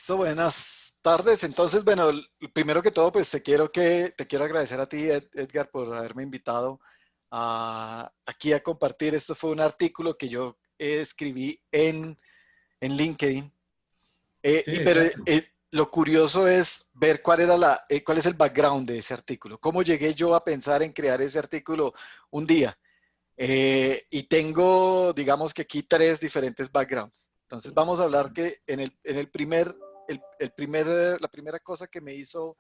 Buenas tardes. Entonces, bueno, primero que todo, pues te quiero agradecer a ti, Edgar, por haberme invitado aquí a compartir. Esto fue un artículo que yo escribí en LinkedIn. Sí, Pero exacto. lo curioso es ver cuál es el background de ese artículo. ¿Cómo llegué yo a pensar en crear ese artículo un día? Y tengo, digamos que aquí tres diferentes backgrounds. Entonces vamos a hablar que la primera cosa que me hizo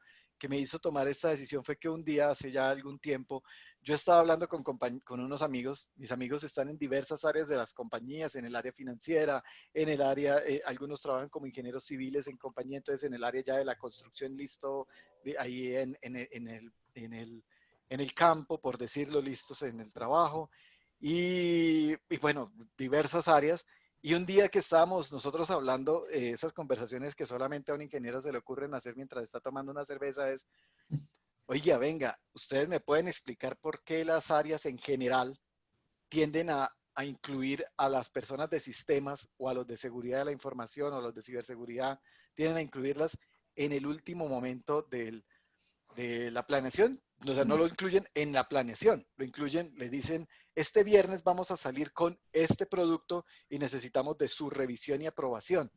tomar esta decisión fue que un día, hace ya algún tiempo, yo estaba hablando con unos amigos. Mis amigos están en diversas áreas de las compañías, en el área financiera, algunos trabajan como ingenieros civiles en compañía, entonces en el área ya de la construcción, listo, ahí en el campo, por decirlo, listos en el trabajo y bueno, diversas áreas. Y un día que estábamos nosotros hablando, esas conversaciones que solamente a un ingeniero se le ocurren hacer mientras está tomando una cerveza es, oiga, venga, ustedes me pueden explicar por qué las áreas en general tienden a incluir a las personas de sistemas o a los de seguridad de la información o a los de ciberseguridad, tienden a incluirlas en el último momento de la planeación. O sea, no lo incluyen en la planeación, lo incluyen, le dicen, este viernes vamos a salir con este producto y necesitamos de su revisión y aprobación.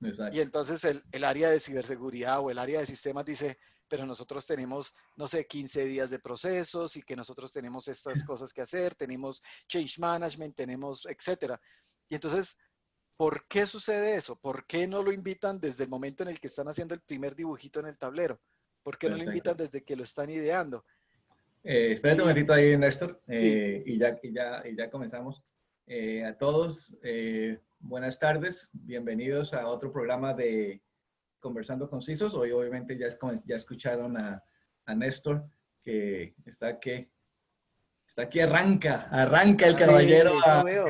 Y Exacto. entonces el área de ciberseguridad o el área de sistemas dice, pero nosotros tenemos, no sé, 15 días de procesos y que nosotros tenemos estas cosas que hacer, tenemos change management, tenemos, etcétera. Y entonces, ¿por qué sucede eso? ¿Por qué no lo invitan desde el momento en el que están haciendo el primer dibujito en el tablero? ¿Por qué no lo Perfecto. invitan desde que lo están ideando? Espérate un Y momentito ahí, Néstor, sí, y ya comenzamos. A todos, buenas tardes, bienvenidos a otro programa de Conversando Concisos. Hoy obviamente ya escucharon a Néstor, que está aquí, arranca el caballero Sí, eso veo.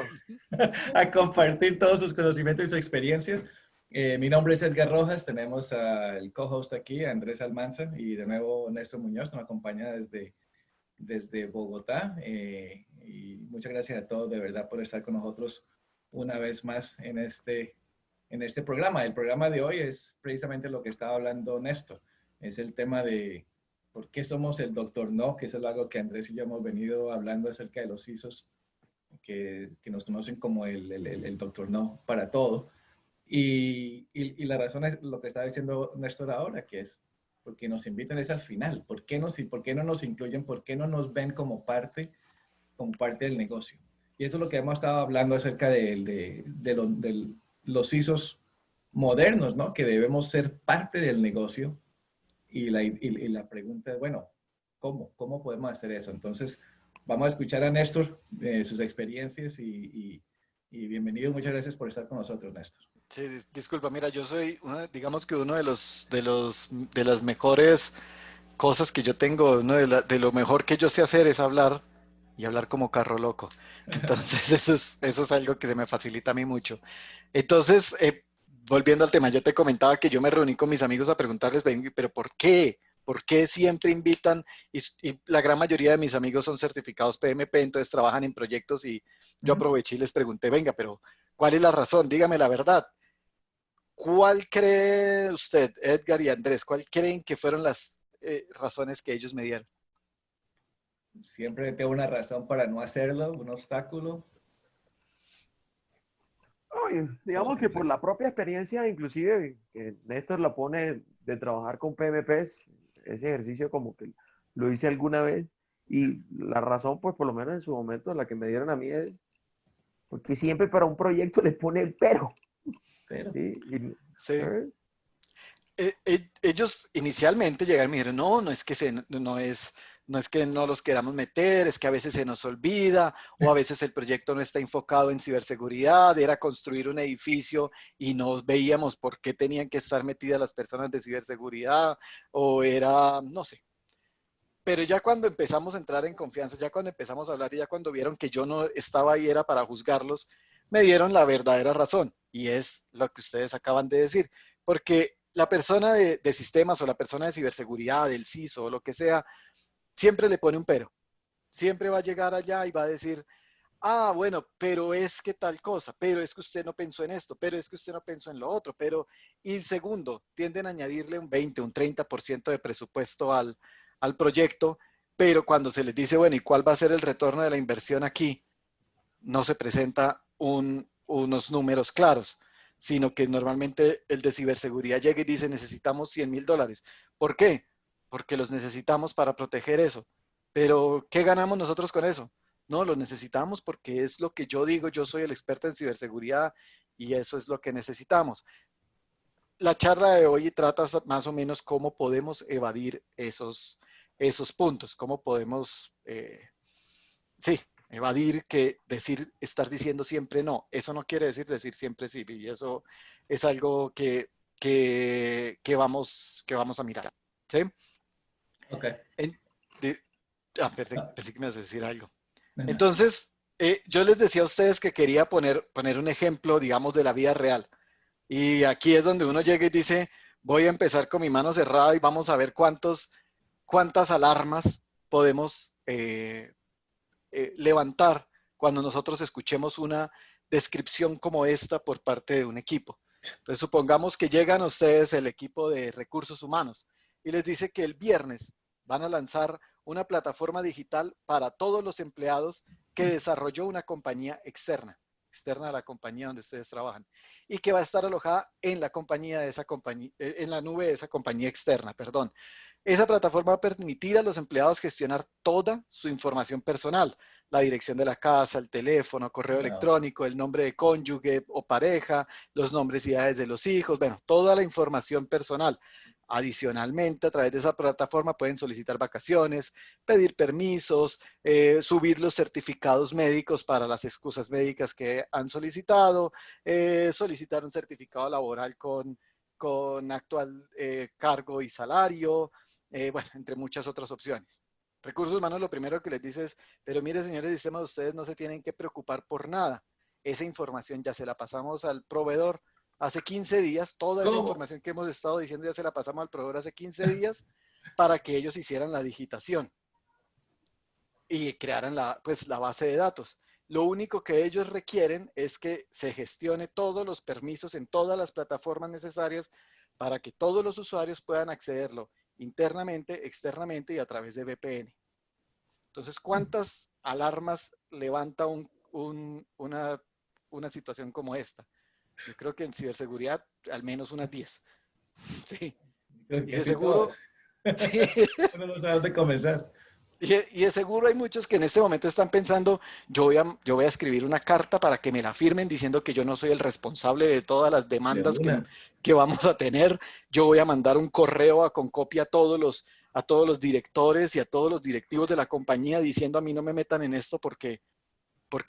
a compartir todos sus conocimientos y sus experiencias. Mi nombre es Edgar Rojas, tenemos al co-host aquí, Andrés Almanza, y de nuevo Néstor Muñoz, nos acompaña desde Bogotá. Y muchas gracias a todos de verdad por estar con nosotros una vez más en este programa. El programa de hoy es precisamente lo que estaba hablando Néstor, es el tema de por qué somos el doctor no, que es algo que Andrés y yo hemos venido hablando acerca de los ISOs que nos conocen como el doctor no para todo. Y la razón es lo que está diciendo Néstor ahora, que es porque nos invitan es al final. ¿Por qué no nos incluyen? ¿Por qué no nos ven como parte del negocio? Y eso es lo que hemos estado hablando acerca de los ISOs modernos, ¿no? Que debemos ser parte del negocio. Y la pregunta es, bueno, ¿cómo podemos hacer eso? Entonces, vamos a escuchar a Néstor, sus experiencias y bienvenido. Muchas gracias por estar con nosotros, Néstor. sí, disculpa, mira, yo soy, digamos que uno de las mejores cosas que yo tengo, de lo mejor que yo sé hacer es hablar y hablar como carro loco. Entonces, eso es algo que se me facilita a mí mucho. Entonces, volviendo al tema, yo te comentaba que yo me reuní con mis amigos a preguntarles, "Ven, pero ¿por qué? ¿Por qué siempre invitan?" Y la gran mayoría de mis amigos son certificados PMP, entonces trabajan en proyectos y yo Ujú. aproveché y les pregunté, venga, pero ¿cuál es la razón? Dígame la verdad. ¿Cuál cree usted, Edgar y Andrés, cuál creen que fueron las razones que ellos me dieron? Siempre tengo una razón para no hacerlo, un obstáculo. Ay, Oh, digamos que por perfecto. la propia experiencia, inclusive, que Néstor la pone de trabajar con PMPs, ese ejercicio como que lo hice alguna vez, y la razón, pues por lo menos en su momento, la que me dieron a mí es porque siempre para un proyecto le pone el pero, Pero, ¿sí? Sí. ¿Eh? Ellos inicialmente llegaron y me dijeron, no, no es que no los queramos meter, es que a veces se nos olvida o a veces el proyecto no está enfocado en ciberseguridad, era construir un edificio y no veíamos por qué tenían que estar metidas las personas de ciberseguridad o era, no sé. Pero ya cuando empezamos a entrar en confianza, ya cuando empezamos a hablar y ya cuando vieron que yo no estaba ahí era para juzgarlos, me dieron la verdadera razón y es lo que ustedes acaban de decir, porque la persona de sistemas o la persona de ciberseguridad, del CISO o lo que sea, siempre le pone un pero, siempre va a llegar allá y va a decir, Ah, bueno, pero es que tal cosa, pero es que usted no pensó en esto, pero es que usted no pensó en lo otro, pero, y segundo, tienden a añadirle un 20, un 30% de presupuesto al proyecto, pero cuando se les dice, bueno, ¿y cuál va a ser el retorno de la inversión aquí? No se presenta unos números claros, sino que normalmente el de ciberseguridad llega y dice, necesitamos $100,000. ¿Por qué? Porque los necesitamos para proteger eso. Pero, ¿qué ganamos nosotros con eso? No, lo necesitamos porque es lo que yo digo, yo soy el experto en ciberseguridad y eso es lo que necesitamos. La charla de hoy trata más o menos cómo podemos evadir esos puntos, cómo podemos, sí, evadir que decir, estar diciendo siempre no. Eso no quiere decir siempre sí, y eso es algo que vamos a mirar. ¿Sí? Ok. En- pensé que me ibas a decir algo. No, no. Entonces, yo les decía a ustedes que quería poner un ejemplo, digamos, de la vida real. Y aquí es donde uno llega y dice, voy a empezar con mi mano cerrada y vamos a ver cuántas alarmas podemos levantar cuando nosotros escuchemos una descripción como esta por parte de un equipo. Entonces, supongamos que llegan ustedes el equipo de recursos humanos y les dice que el viernes van a lanzar una plataforma digital para todos los empleados que desarrolló una compañía externa a la compañía donde ustedes trabajan, y que va a estar alojada en la compañía de esa compañía, en la nube de esa compañía externa, perdón. Esa plataforma va a permitir a los empleados gestionar toda su información personal, la dirección de la casa, el teléfono, correo Wow. electrónico, el nombre de cónyuge o pareja, los nombres y edades de los hijos, bueno, toda la información personal. Adicionalmente, a través de esa plataforma pueden solicitar vacaciones, pedir permisos, subir los certificados médicos para las excusas médicas que han solicitado, solicitar un certificado laboral con actual cargo y salario, bueno, entre muchas otras opciones. Recursos humanos lo primero que les dice es, pero mire, señores de sistemas, ustedes no se tienen que preocupar por nada. Esa información ya se la pasamos al proveedor hace 15 días, toda esa ¿Cómo? información que hemos estado diciendo ya se la pasamos al proveedor hace 15 días para que ellos hicieran la digitación y crearan la base de datos. Lo único que ellos requieren es que se gestione todos los permisos en todas las plataformas necesarias para que todos los usuarios puedan accederlo internamente, externamente y a través de VPN. Entonces, ¿cuántas alarmas levanta una situación como esta? Yo creo que en ciberseguridad al menos unas 10. Sí. Creo Y que de sí todos. seguro, sí, Uno no sabe dónde comenzar. y de seguro hay muchos que en este momento están pensando, yo voy a escribir una carta para que me la firmen diciendo que yo no soy el responsable de todas las De demandas que, una. que vamos a tener. Yo voy a mandar un correo con copia a todos los directores y a todos los directivos de la compañía diciendo a mí no me metan en esto porque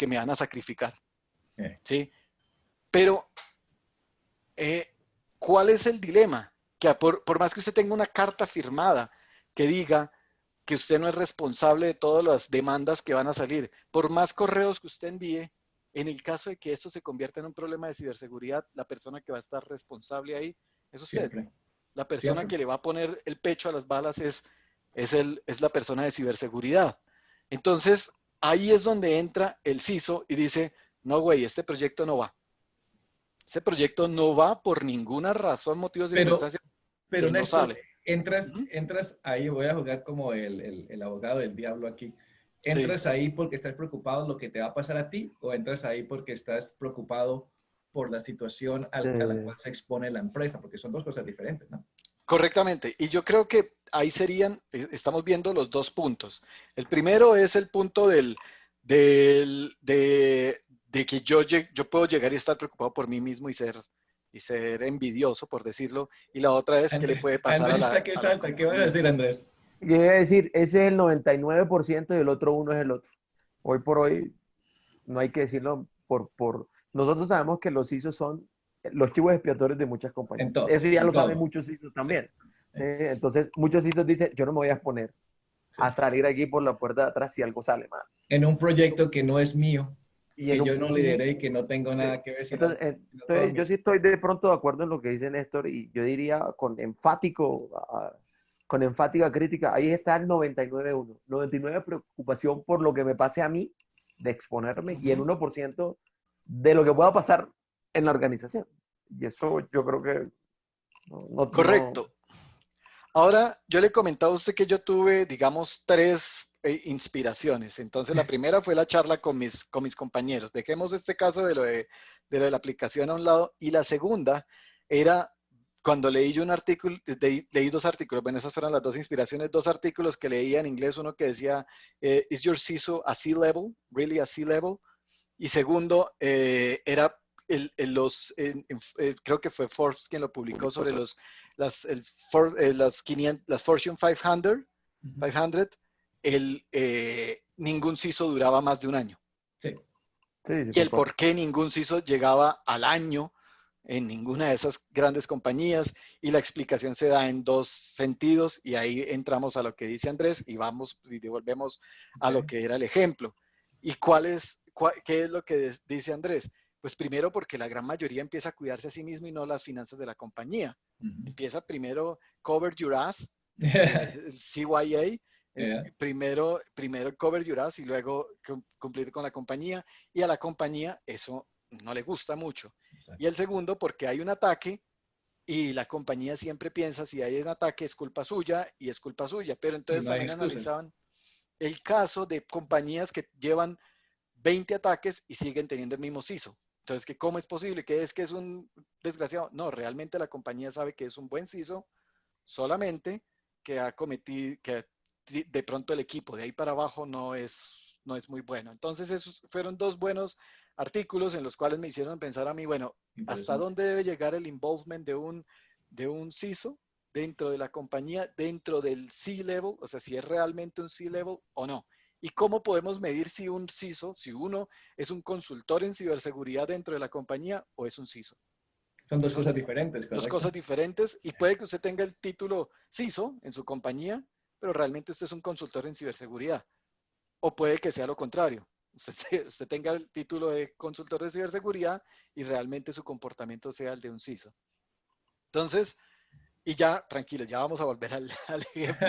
me van a sacrificar. Eh, ¿Sí? Pero, eh, ¿cuál es el dilema? Que por más que usted tenga una carta firmada que diga que usted no es responsable de todas las demandas que van a salir, por más correos que usted envíe, en el caso de que esto se convierta en un problema de ciberseguridad, la persona que va a estar responsable ahí es usted. Siempre. La persona Siempre. que le va a poner el pecho a las balas es la persona de ciberseguridad. Entonces, ahí es donde entra el CISO y dice, no, güey, este proyecto no va. Este proyecto no va por ninguna razón, motivo, Pero, circunstancia, pero él no Néstor, sale. entras, Ujú. entras ahí, voy a jugar como el abogado del diablo aquí. Sí, ¿Entras ahí porque estás preocupado de lo que te va a pasar a ti o entras ahí porque estás preocupado por la situación a la Eh, cual se expone la empresa? Porque son dos cosas diferentes, ¿no? correctamente. Y yo creo que ahí estamos viendo los dos puntos. El primero es el punto de que yo puedo llegar y estar preocupado por mí mismo y ser envidioso, por decirlo. Y la otra es qué le Andrés, puede pasar a Andrés la, está que a la salta. ¿Qué vas a compañía. decir, Andrés? yo iba a decir, ese es el 99% y el otro uno es el otro. Hoy por hoy, no hay que decirlo Nosotros sabemos que los ISOs son los chivos expiatorios de muchas compañías. En todo, Eso ya en lo saben todo. muchos ISOs Sí. también. Entonces, muchos ISOs dicen, yo no me voy a exponer Sí. a salir aquí por la puerta de atrás si algo sale mal. En un proyecto que no es mío, Y en que un, yo no lideré y que no tengo sí. nada que ver, sino todo Entonces, yo mío. sí estoy de pronto de acuerdo en lo que dice Néstor y yo diría con enfática crítica, ahí está el 99-1. 99 preocupación por lo que me pase a mí de exponerme y el 1% de lo que pueda pasar en la organización. Y eso yo creo que no. Correcto. Ahora, yo le comentaba a usted que yo tuve, digamos, tres inspiraciones. Entonces, la primera fue la charla con mis compañeros. Dejemos este caso de la aplicación a un lado. Y la segunda era cuando leí yo un artículo, leí dos artículos. Bueno, esas fueron las dos inspiraciones, dos artículos que leía en inglés. Uno que decía, ¿Is your CISO a C-level? ¿Really a C-level? Y segundo, era creo que fue Forbes quien lo publicó sobre las 500, las Fortune 500, 500 ningún CISO duraba más de un año. Sí. Sí, Y el por qué ningún CISO llegaba al año en ninguna de esas grandes compañías, y la explicación se da en dos sentidos, y ahí entramos a lo que dice Andrés y vamos y devolvemos a lo que era el ejemplo. ¿Y qué es lo que dice Andrés? Pues primero porque la gran mayoría empieza a cuidarse a sí mismo y no las finanzas de la compañía. Empieza primero cover your ass, el CYA, primero cover your ass y luego cumplir con la compañía, y a la compañía eso no le gusta mucho. Exacto. Y el segundo porque hay un ataque y la compañía siempre piensa si hay un ataque es culpa suya y es culpa suya, pero entonces no también analizaban el caso de compañías que llevan 20 ataques y siguen teniendo el mismo CISO. Entonces, ¿que ¿cómo es posible? ¿Que es un desgraciado? No, realmente la compañía sabe que es un buen CISO, solamente que ha cometido, que de pronto el equipo de ahí para abajo no es muy bueno. Entonces, esos fueron dos buenos artículos en los cuales me hicieron pensar a mí, bueno, ¿hasta dónde debe llegar el involvement de un CISO dentro de la compañía, dentro del C-level? O sea, si es realmente un C-level o no. ¿Y cómo podemos medir si un CISO, si uno es un consultor en ciberseguridad dentro de la compañía o es un CISO? Son dos cosas diferentes, ¿correcto? Dos cosas diferentes, y puede que usted tenga el título CISO en su compañía, pero realmente usted es un consultor en ciberseguridad. O puede que sea lo contrario. Usted tenga el título de consultor de ciberseguridad y realmente su comportamiento sea el de un CISO. Entonces, y ya, tranquilo, ya vamos a volver al ejemplo.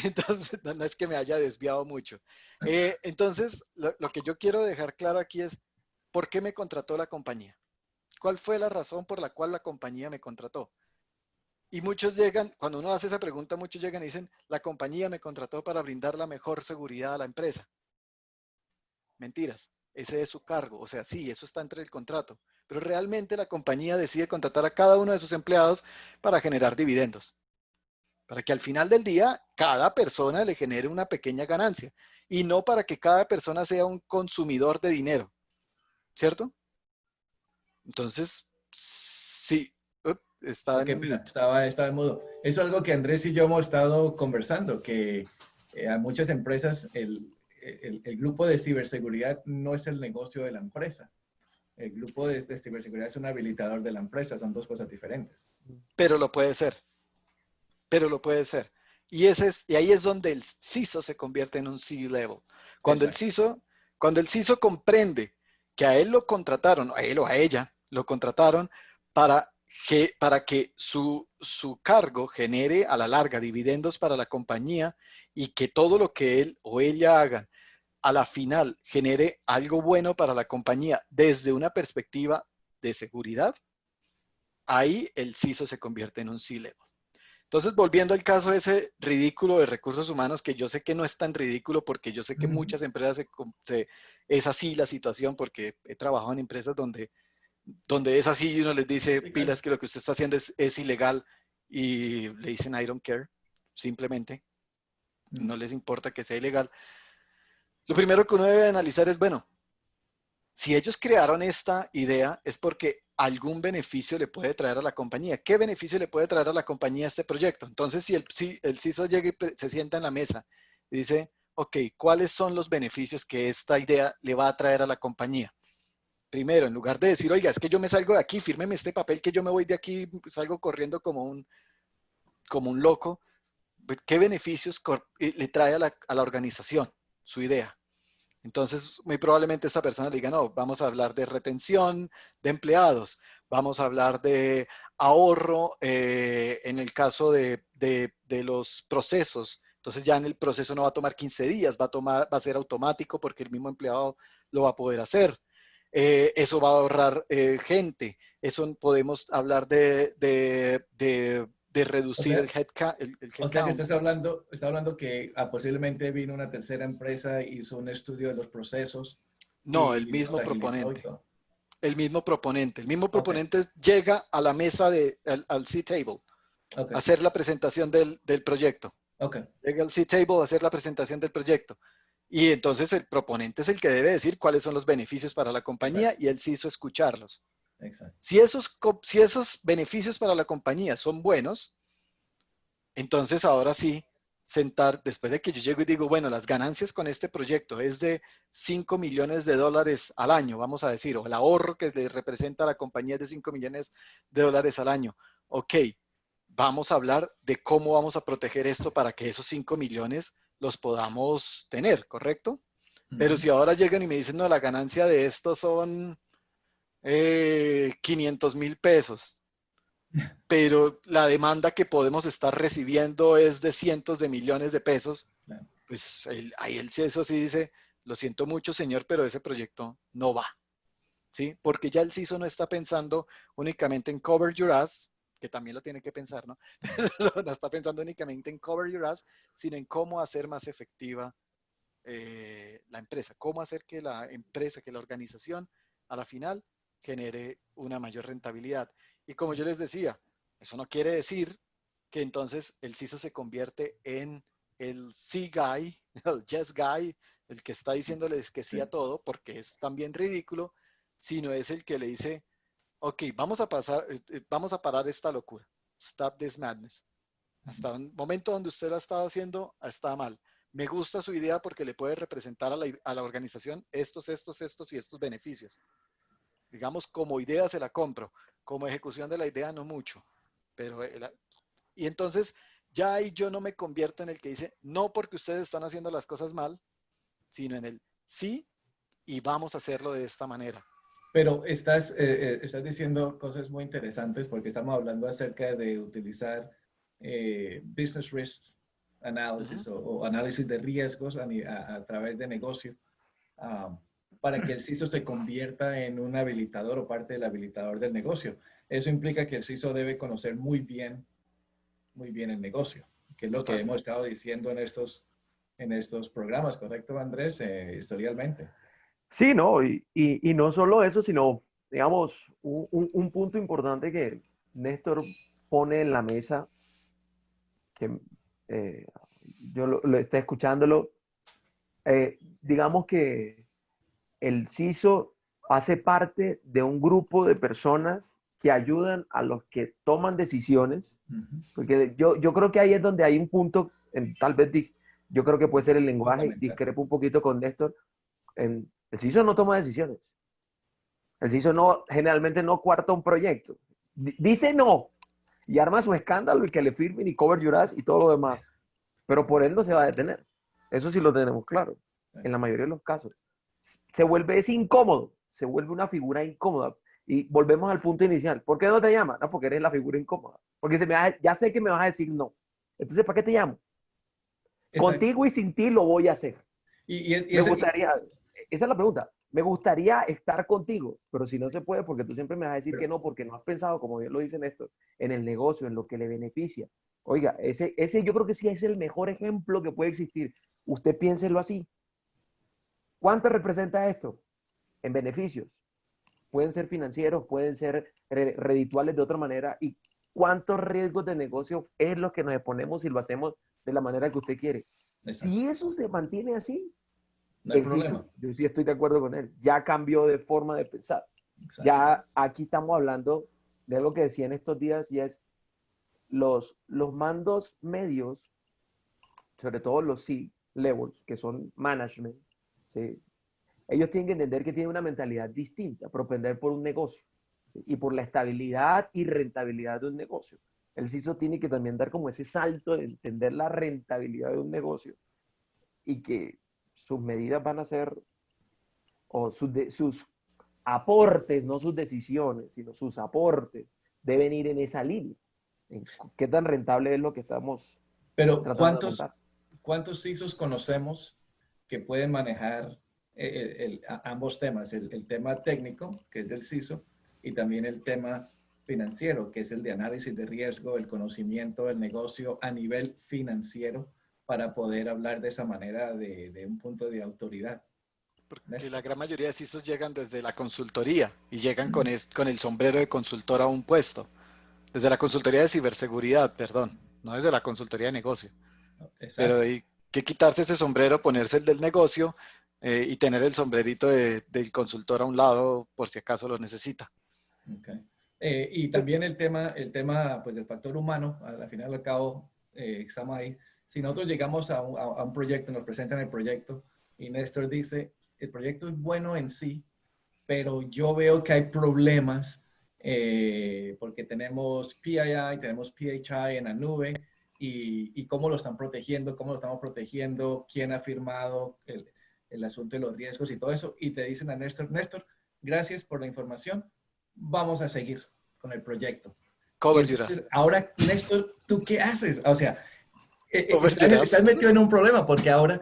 Entonces, no es que me haya desviado mucho. Entonces, lo que yo quiero dejar claro aquí es, ¿por qué me contrató la compañía? ¿Cuál fue la razón por la cual la compañía me contrató? Y muchos llegan, cuando uno hace esa pregunta, muchos llegan y dicen, la compañía me contrató para brindar la mejor seguridad a la empresa. Mentiras, ese es su cargo. O sea, sí, eso está entre el contrato. Pero realmente la compañía decide contratar a cada uno de sus empleados para generar dividendos. Para que al final del día cada persona le genere una pequeña ganancia. Y no para que cada persona sea un consumidor de dinero. ¿Cierto? Entonces, sí, está Okay, en mute. estaba en mudo. Eso es algo que Andrés y yo hemos estado conversando, que a muchas empresas el grupo de ciberseguridad no es el negocio de la empresa. El grupo de ciberseguridad es un habilitador de la empresa, son dos cosas diferentes. Pero lo puede ser. Pero lo puede ser. Y ahí es donde el CISO se convierte en un C-level. Cuando el CISO comprende que a él lo contrataron, a él o a ella lo contrataron para que su cargo genere a la larga dividendos para la compañía, y que todo lo que él o ella hagan a la final genere algo bueno para la compañía desde una perspectiva de seguridad, ahí el CISO se convierte en un C-level. Entonces, volviendo al caso ese ridículo de recursos humanos, que yo sé que no es tan ridículo porque yo sé que muchas empresas es así la situación, porque he trabajado en empresas donde es así y uno les dice, sí, pilas, que lo que usted está haciendo es ilegal, y le dicen I don't care, simplemente no les importa que sea ilegal. Lo primero que uno debe analizar es, bueno, si ellos crearon esta idea es porque algún beneficio le puede traer a la compañía. ¿Qué beneficio le puede traer a la compañía este proyecto? Entonces, si el CISO llega y se sienta en la mesa y dice, ok, ¿cuáles son los beneficios que esta idea le va a traer a la compañía? Primero, en lugar de decir, oiga, es que yo me salgo de aquí, fírmeme este papel que yo me voy de aquí, salgo corriendo como un loco, ¿qué beneficios le trae a la organización su idea? Entonces, muy probablemente esta persona le diga, no, vamos a hablar de retención de empleados, vamos a hablar de ahorro en el caso de los procesos. Entonces ya en el proceso no va a tomar 15 días, va a ser automático porque el mismo empleado lo va a poder hacer. Eso va a ahorrar gente. Eso podemos hablar de O reducir sea, el headcount. o sea que está hablando que posiblemente vino una tercera empresa, hizo un estudio de los procesos No, el y los mismo agilizó y proponente. todo. El mismo proponente. El mismo Ok, proponente llega a la mesa, al C-Table, ok, a hacer la presentación del proyecto. ok. Llega al C-Table a hacer la presentación del proyecto. Y entonces el proponente es el que debe decir cuáles son los beneficios para la compañía Exacto, y él sí hizo escucharlos. exacto. Si esos beneficios para la compañía son buenos, entonces ahora sí, después de que yo llego y digo, bueno, las ganancias con este proyecto es de $5 millones al año, vamos a decir, o el ahorro que le representa a la compañía es de $5 millones al año. Ok, vamos a hablar de cómo vamos a proteger esto para que esos 5 millones los podamos tener, ¿correcto? Pero Ujú. si ahora llegan y me dicen, no, la ganancia de esto son 500,000 pesos, pero la demanda que podemos estar recibiendo es de cientos de millones de pesos, Claro. pues ahí él sí, eso sí dice, lo siento mucho, señor, pero ese proyecto no va, ¿sí? Porque ya el CISO no está pensando únicamente en cover your ass, que también lo tiene que pensar, ¿no? No está pensando únicamente en cover your ass, sino en cómo hacer más efectiva la empresa, cómo hacer que la empresa, que la organización, a la final genere una mayor rentabilidad. Y como yo les decía, eso no quiere decir que entonces el CISO se convierte en el sí guy, el yes guy, el que está diciéndoles que sí Sí. a todo, porque es también ridículo, sino es el que le dice, ok, vamos a parar esta locura. Stop this madness. Hasta un momento donde usted lo ha estado haciendo, está mal. Me gusta su idea porque le puede representar a la organización estos y estos beneficios. Digamos, como idea se la compro. Como ejecución de la idea, no mucho. Pero, y entonces, ya ahí yo no me convierto en el que dice, no porque ustedes están haciendo las cosas mal, sino en el sí y vamos a hacerlo de esta manera. Pero estás diciendo cosas muy interesantes porque estamos hablando acerca de utilizar business risks analysis Ujú. o análisis de riesgos a través de negocio, um, para que el CISO se convierta en un habilitador o parte del habilitador del negocio. Eso implica que el CISO debe conocer muy bien el negocio, que es lo que Total. hemos estado diciendo en estos programas, ¿correcto, Andrés? Historialmente. Sí, ¿no? Y no solo eso, sino, digamos, un punto importante que Néstor pone en la mesa, que eh, yo lo está escuchándolo, digamos que el CISO hace parte de un grupo de personas que ayudan a los que toman decisiones, Ujú. porque yo creo que ahí es donde hay un punto, tal vez yo creo que puede ser el lenguaje, Fundamental. discrepo un poquito con Néstor, el CISO no toma decisiones. El CISO no, generalmente no cuarta un proyecto. Dice no y arma su escándalo y que le firmen y cover your ass y todo lo demás. Pero por él no se va a detener. Eso sí lo tenemos claro. En la mayoría de los casos. Se vuelve es incómodo. Se vuelve una figura incómoda. Y volvemos al punto inicial. ¿Por qué no te llama? No, porque eres la figura incómoda. Porque ya sé que me vas a decir no. Entonces, ¿para qué te llamo? Exacto. Contigo y sin ti lo voy a hacer. Y Me ese, gustaría, esa es la pregunta. Me gustaría estar contigo, pero si no se puede, porque tú siempre me vas a decir que no, porque no has pensado, como bien lo dicen esto, en el negocio, en lo que le beneficia. Oiga, ese yo creo que sí es el mejor ejemplo que puede existir. Usted piénselo así. ¿Cuánto representa esto en beneficios? Pueden ser financieros, pueden ser redituales de otra manera. ¿Y cuántos riesgos de negocio es lo que nos exponemos si lo hacemos de la manera que usted quiere? exacto. Si eso se mantiene así, No hay él sí, problema. yo sí estoy de acuerdo con él. Ya cambió de forma de pensar. Exacto. Ya aquí estamos hablando de algo que decía en estos días y es los mandos medios, sobre todo los C-levels, que son management, ¿sí? Ellos tienen que entender que tienen una mentalidad distinta, propender por un negocio, ¿sí? Y por la estabilidad y rentabilidad de un negocio. El CISO tiene que también dar como ese salto de entender la rentabilidad de un negocio y que sus medidas van a ser, o sus aportes, no sus decisiones, sino sus aportes, deben ir en esa línea. ¿En qué tan rentable es lo que estamos Pero tratando de montar? ¿cuántos CISOs conocemos que pueden manejar ambos temas? El tema técnico, que es del CISO, y también el tema financiero, que es el de análisis de riesgo, el conocimiento del negocio a nivel financiero, para poder hablar de esa manera de un punto de autoridad. Porque la gran mayoría de CISOs llegan desde la consultoría y llegan con el sombrero de consultor a un puesto. Desde la consultoría de ciberseguridad, perdón, no desde la consultoría de negocio. Pero Exacto. hay que quitarse ese sombrero, ponerse el del negocio y tener el sombrerito del consultor a un lado por si acaso lo necesita. Okay. Y también el tema pues, del factor humano, al final al cabo, estamos ahí. Si nosotros llegamos a un proyecto, nos presentan el proyecto y Néstor dice, el proyecto es bueno en sí, pero yo veo que hay problemas porque tenemos PII, tenemos PHI en la nube y cómo lo están protegiendo, cómo lo estamos protegiendo, quién ha firmado el asunto de los riesgos y todo eso. Y te dicen a Néstor, Néstor, gracias por la información, vamos a seguir con el proyecto. Y Cover your entonces, ass. ahora, Néstor, ¿tú qué haces? O sea, Cover your ass. estás metido en un problema porque ahora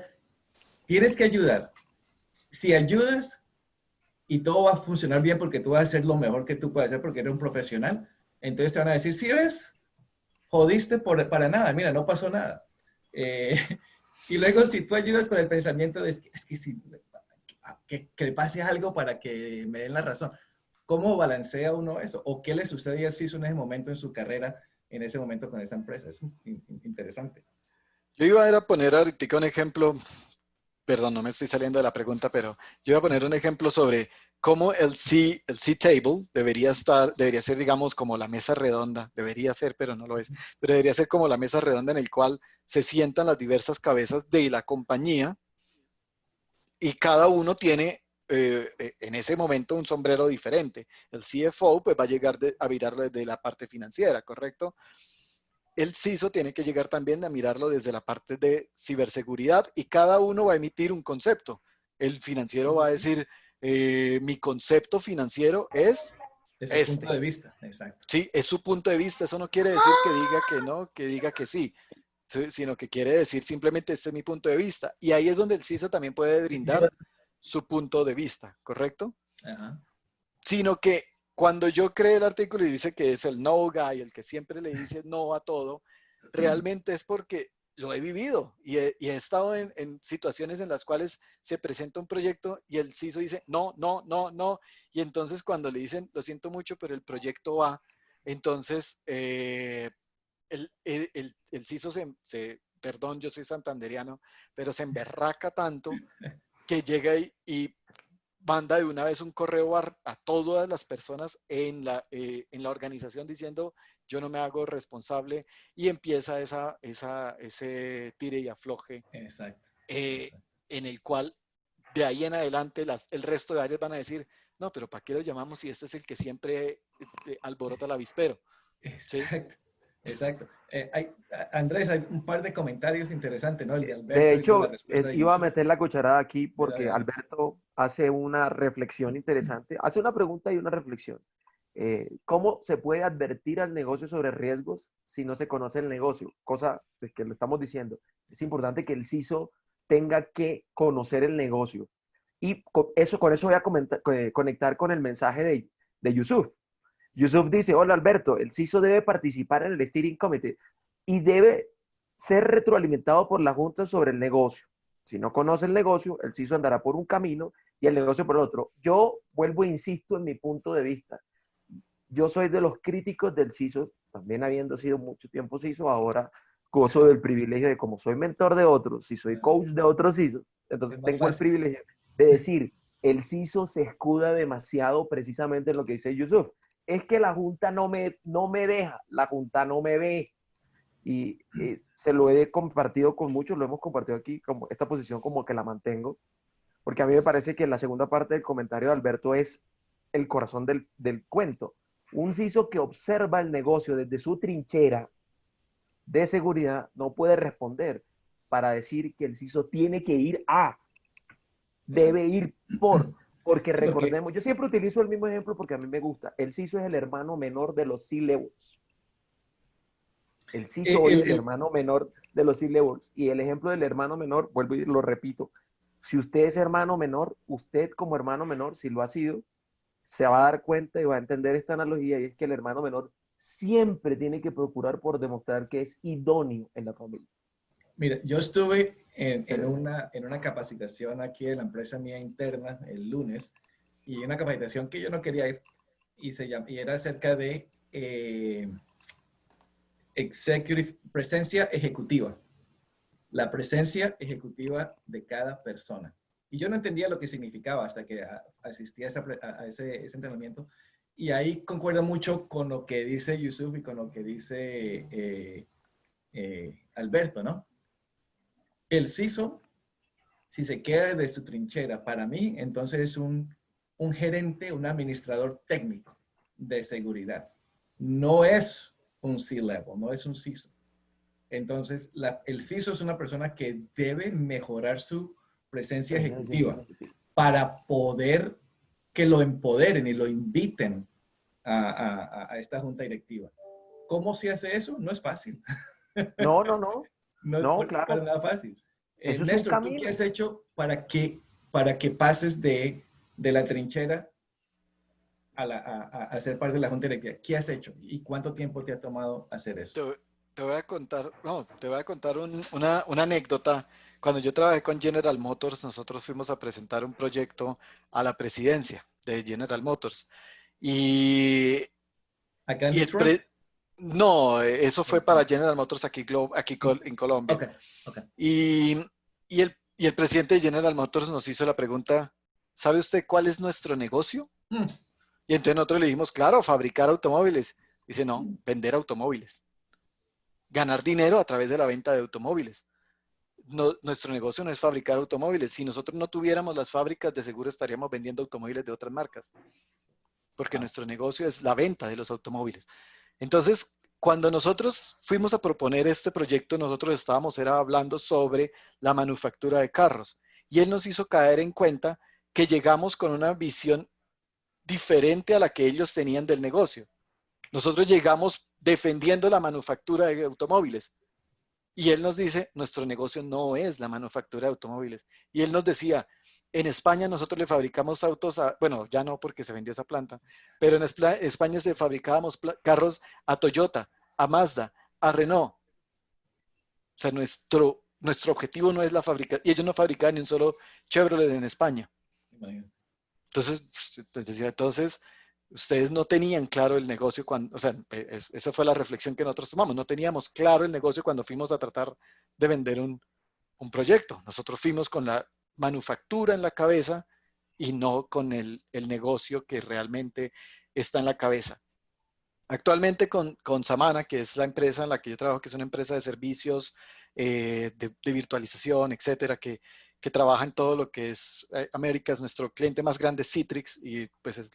tienes que ayudar. Si ayudas y todo va a funcionar bien porque tú vas a hacer lo mejor que tú puedes hacer porque eres un profesional, entonces te van a decir, sí ves, jodiste para nada, mira, no pasó nada. Y luego si tú ayudas con el pensamiento de, es que si, que le pase algo para que me den la razón. ¿Cómo balancea uno eso? ¿O qué le sucede a CISO en ese momento en su carrera, en ese momento con esa empresa? Es interesante. Yo iba a poner ahorita un ejemplo, perdón, no me estoy saliendo de la pregunta, pero yo iba a poner un ejemplo sobre cómo el C-Table debería ser, digamos, como la mesa redonda, debería ser, pero no lo es, pero debería ser como la mesa redonda en el cual se sientan las diversas cabezas de la compañía y cada uno tiene en ese momento un sombrero diferente. El CFO pues va a llegar a mirarlo desde la parte financiera, ¿correcto? El CISO tiene que llegar también a mirarlo desde la parte de ciberseguridad y cada uno va a emitir un concepto. El financiero va a decir, mi concepto financiero es De su punto este. de vista, exacto. Sí, es su punto de vista. Eso no quiere decir que diga que no, que diga que sí, sino que quiere decir simplemente este es mi punto de vista. Y ahí es donde el CISO también puede brindar su punto de vista, ¿correcto? Ajá. Sino que cuando yo creé el artículo y dice que es el no guy, el que siempre le dice no a todo, realmente es porque lo he vivido y he estado en situaciones en las cuales se presenta un proyecto y el CISO dice no, no, no, no. Y entonces cuando le dicen lo siento mucho, pero el proyecto va, entonces el CISO perdón, yo soy santanderiano, pero se emberraca tanto que llega y manda de una vez un correo a todas las personas en la organización diciendo yo no me hago responsable y empieza ese tire y afloje Exacto. en el cual de ahí en adelante el resto de áreas van a decir no, pero ¿para qué lo llamamos si este es el que siempre alborota el avispero? ¿Sí? Exacto. Exacto. Andrés, hay un par de comentarios interesantes, ¿no? El de De Alberto y el de la hecho, respuesta de iba a Yusuf. meter la cucharada aquí Dale, porque dale. Alberto hace una reflexión interesante, hace una pregunta y una reflexión. ¿Cómo se puede advertir al negocio sobre riesgos si no se conoce el negocio? Cosa pues, que lo estamos diciendo. Es importante que el CISO tenga que conocer el negocio. Y con eso voy a conectar con el mensaje de Yusuf. Yusuf dice, hola Alberto, el CISO debe participar en el Steering Committee y debe ser retroalimentado por la Junta sobre el negocio. Si no conoce el negocio, el CISO andará por un camino y el negocio por otro. Yo vuelvo e insisto en mi punto de vista. Yo soy de los críticos del CISO, también habiendo sido mucho tiempo CISO, ahora gozo del privilegio de como soy mentor de otros, si soy coach de otros CISOs, Es entonces más tengo el fácil. privilegio de decir, el CISO se escuda demasiado precisamente en lo que dice Yusuf. Es que la Junta no me deja, la Junta no me ve. Y se lo he compartido con muchos, lo hemos compartido aquí, como esta posición como que la mantengo, porque a mí me parece que la segunda parte del comentario de Alberto es el corazón del cuento. Un CISO que observa el negocio desde su trinchera de seguridad no puede responder para decir que el CISO tiene que ir debe ir porque Sí, porque recordemos, yo siempre utilizo el mismo ejemplo porque a mí me gusta, el CISO es el hermano menor de los C-Levels. El CISO hoy es el hermano menor de los C-levels. Y el ejemplo del hermano menor, vuelvo y lo repito, si usted es hermano menor, usted como hermano menor, si lo ha sido, se va a dar cuenta y va a entender esta analogía, y es que el hermano menor siempre tiene que procurar por demostrar que es idóneo en la familia. Mira, yo estuve en una capacitación aquí en la empresa mía interna el lunes, y una capacitación que yo no quería ir, y era acerca de presencia ejecutiva, la presencia ejecutiva de cada persona. Y yo no entendía lo que significaba hasta que asistí a ese entrenamiento. Y ahí concuerdo mucho con lo que dice Yusuf y con lo que dice Alberto, ¿no? El CISO, si se queda de su trinchera, para mí, entonces es un gerente, un administrador técnico de seguridad. No es un C-level, no es un CISO. Entonces, el CISO es una persona que debe mejorar su presencia ejecutiva para poder que lo empoderen y lo inviten a esta junta directiva. ¿Cómo se hace eso? No es fácil. No, No es para claro. nada fácil. Eso es un Néstor, ¿tú camino. qué has hecho para que pases de la trinchera a ser parte de la junta directiva? ¿Qué has hecho y cuánto tiempo te ha tomado hacer eso? Te voy a contar, una anécdota. Cuando yo trabajé con General Motors, nosotros fuimos a presentar un proyecto a la presidencia de General Motors. Y, ¿Acá en y Detroit? no, eso fue para General Motors aquí en Colombia. Ok. Y el presidente de General Motors nos hizo la pregunta, ¿sabe usted cuál es nuestro negocio? Y entonces nosotros le dijimos, claro, fabricar automóviles. Dice, no, vender automóviles. Ganar dinero a través de la venta de automóviles. No, nuestro negocio no es fabricar automóviles. Si nosotros no tuviéramos las fábricas, de seguro estaríamos vendiendo automóviles de otras marcas. Porque nuestro negocio es la venta de los automóviles. Entonces, cuando nosotros fuimos a proponer este proyecto, nosotros estábamos hablando sobre la manufactura de carros. Y él nos hizo caer en cuenta que llegamos con una visión diferente a la que ellos tenían del negocio. Nosotros llegamos defendiendo la manufactura de automóviles. Y él nos dice, nuestro negocio no es la manufactura de automóviles. Y él nos decía, en España nosotros le fabricamos autos, bueno, ya no porque se vendió esa planta, pero en España le fabricábamos carros a Toyota, a Mazda, a Renault. O sea, nuestro objetivo no es la fabricación, y ellos no fabricaban ni un solo Chevrolet en España. Entonces, ustedes no tenían claro el negocio cuando, o sea, esa fue la reflexión que nosotros tomamos. No teníamos claro el negocio cuando fuimos a tratar de vender un proyecto. Nosotros fuimos con la manufactura en la cabeza y no con el negocio que realmente está en la cabeza. Actualmente con Samana, que es la empresa en la que yo trabajo, que es una empresa de servicios, de virtualización, etcétera, que trabaja en todo lo que es Américas. Nuestro cliente más grande es Citrix y pues es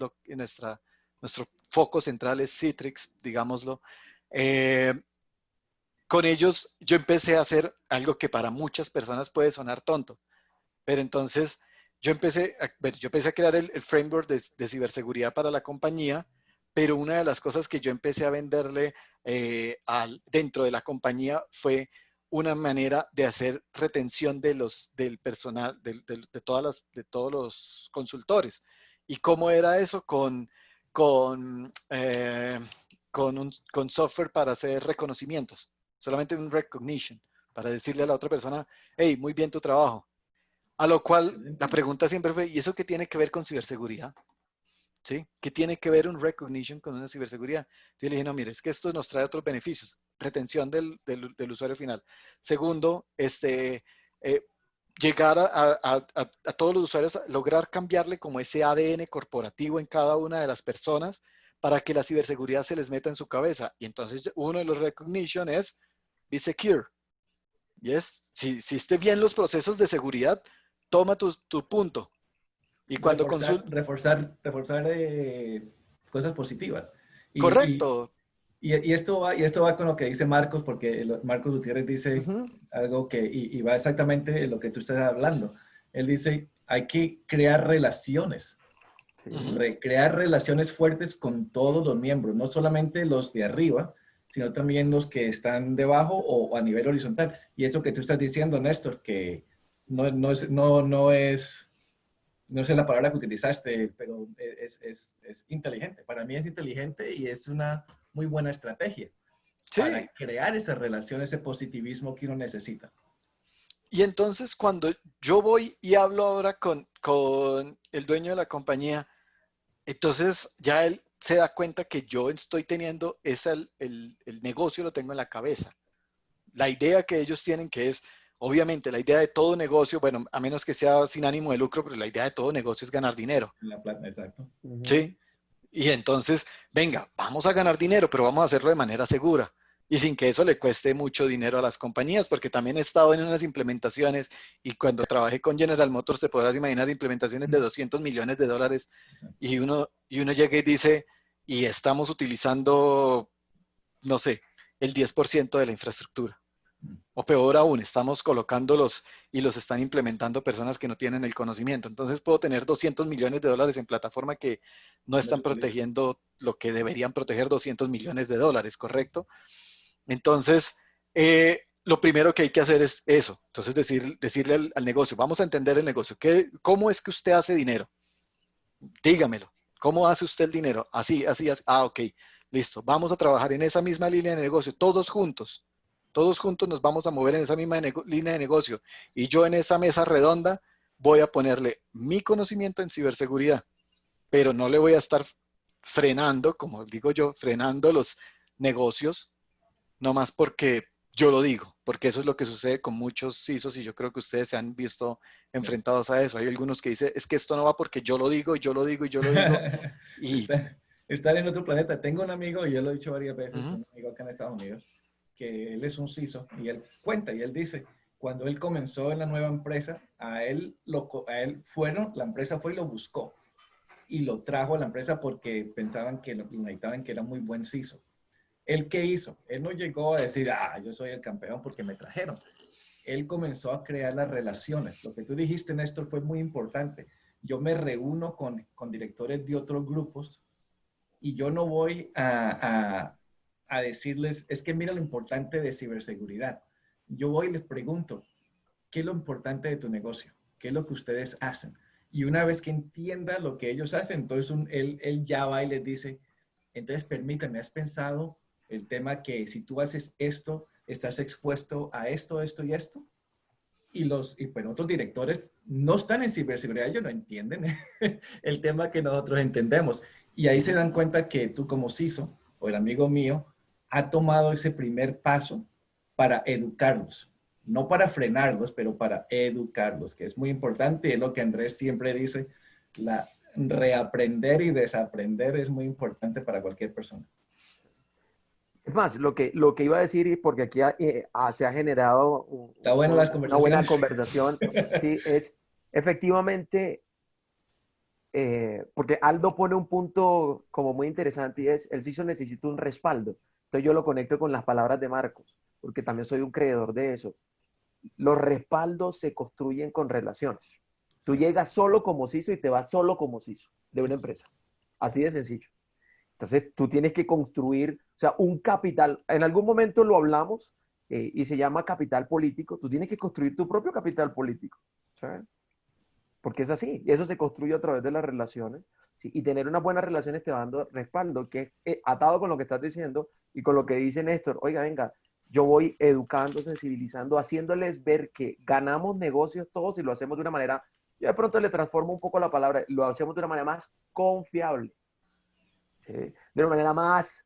nuestro foco central es Citrix, digámoslo. Con ellos yo empecé a hacer algo que para muchas personas puede sonar tonto, pero entonces yo empecé a crear el framework de ciberseguridad para la compañía, pero una de las cosas que yo empecé a venderle dentro de la compañía fue una manera de hacer retención del personal, de todos los consultores. ¿Y cómo era eso? Con software para hacer reconocimientos, solamente un recognition, para decirle a la otra persona, hey, muy bien tu trabajo. A lo cual la pregunta siempre fue, ¿y eso qué tiene que ver con ciberseguridad? ¿Sí? ¿Qué tiene que ver un recognition con una ciberseguridad? Yo le dije, no, mire, es que esto nos trae otros beneficios. Retención del usuario final. Segundo, llegar a todos los usuarios, lograr cambiarle como ese ADN corporativo en cada una de las personas para que la ciberseguridad se les meta en su cabeza. Y entonces uno de los recognition es be secure. Yes. Si esté bien los procesos de seguridad, toma tu punto. Y cuando reforzar cosas positivas. Correcto. Y esto va con lo que dice Marcos, porque Marcos Gutiérrez dice algo y va exactamente de lo que tú estás hablando. Él dice, hay que crear relaciones. Crear relaciones fuertes con todos los miembros, no solamente los de arriba, sino también los que están debajo o a nivel horizontal. Y eso que tú estás diciendo, Néstor, que no sé la palabra que utilizaste, pero es inteligente. Para mí es inteligente y es una muy buena estrategia para Sí. crear esa relación, ese positivismo que uno necesita. Y entonces cuando yo voy y hablo ahora con el dueño de la compañía, entonces ya él se da cuenta que yo estoy teniendo el negocio lo tengo en la cabeza. La idea que ellos tienen, que es, obviamente, la idea de todo negocio, bueno, a menos que sea sin ánimo de lucro, pero la idea de todo negocio es ganar dinero, La plata, exacto. Ujú. ¿sí? Y entonces, venga, vamos a ganar dinero, pero vamos a hacerlo de manera segura y sin que eso le cueste mucho dinero a las compañías, porque también he estado en unas implementaciones y cuando trabajé con General Motors, te podrás imaginar implementaciones de 200 millones de dólares Exacto. y uno llega y dice, y estamos utilizando, no sé, el 10% de la infraestructura. O peor aún, estamos colocándolos y los están implementando personas que no tienen el conocimiento. Entonces puedo tener 200 millones de dólares en plataforma que no No se están utiliza. protegiendo lo que deberían proteger 200 millones de dólares, ¿correcto? Entonces, lo primero que hay que hacer es eso. Entonces, decirle al negocio, vamos a entender el negocio. ¿Cómo es que usted hace dinero? Dígamelo. ¿Cómo hace usted el dinero? Así, así, así. Ah, ok. Listo. Vamos a trabajar en esa misma línea de negocio, todos juntos. Todos juntos nos vamos a mover en esa misma línea de negocio. Y yo en esa mesa redonda voy a ponerle mi conocimiento en ciberseguridad, pero no le voy a estar frenando, como digo yo, frenando los negocios, no más porque yo lo digo, porque eso es lo que sucede con muchos CISOs y yo creo que ustedes se han visto enfrentados a eso. Hay algunos que dicen, es que esto no va porque yo lo digo y yo lo digo y yo lo digo. Y Estar en otro planeta. Tengo un amigo, y yo lo he dicho varias veces, uh-huh, un amigo acá en Estados Unidos, que él es un CISO y él cuenta y él dice, cuando él comenzó en la nueva empresa, la empresa fue y lo buscó y lo trajo a la empresa porque pensaban que lo necesitaban, que era muy buen CISO. ¿Él qué hizo? Él no llegó a decir, yo soy el campeón porque me trajeron. Él comenzó a crear las relaciones. Lo que tú dijiste, Néstor, fue muy importante. Yo me reúno con directores de otros grupos y yo no voy a decirles, es que mira lo importante de ciberseguridad. Yo voy y les pregunto, ¿qué es lo importante de tu negocio? ¿Qué es lo que ustedes hacen? Y una vez que entienda lo que ellos hacen, entonces él ya va y les dice, entonces permítame, ¿has pensado el tema que si tú haces esto, estás expuesto a esto, esto y esto? Y pues otros directores no están en ciberseguridad, ellos no entienden el tema que nosotros entendemos. Y ahí se uh-huh. dan cuenta que tú como CISO o el amigo mío ha tomado ese primer paso para educarlos, no para frenarlos, pero para educarlos, que es muy importante y es lo que Andrés siempre dice, reaprender y desaprender es muy importante para cualquier persona. Es más, lo que iba a decir, y porque aquí se ha generado Está bueno las una buena conversaciones. conversación, sí, es efectivamente, porque Aldo pone un punto como muy interesante y es, el CISO necesita un respaldo. Entonces yo lo conecto con las palabras de Marcos, porque también soy un creedor de eso. Los respaldos se construyen con relaciones. Tú Exacto. llegas solo como CISO y te vas solo como CISO de una empresa. Así de sencillo. Entonces, tú tienes que construir, o sea, un capital. En algún momento lo hablamos y se llama capital político. Tú tienes que construir tu propio capital político, ¿sabes? Porque es así. Y eso se construye a través de las relaciones. ¿Sí? Y tener unas buenas relaciones te va dando respaldo, que es atado con lo que estás diciendo y con lo que dice Néstor. Oiga, venga, yo voy educando, sensibilizando, haciéndoles ver que ganamos negocios todos y lo hacemos de una manera, yo de pronto le transformo un poco la palabra, lo hacemos de una manera más confiable, ¿sí? De una manera más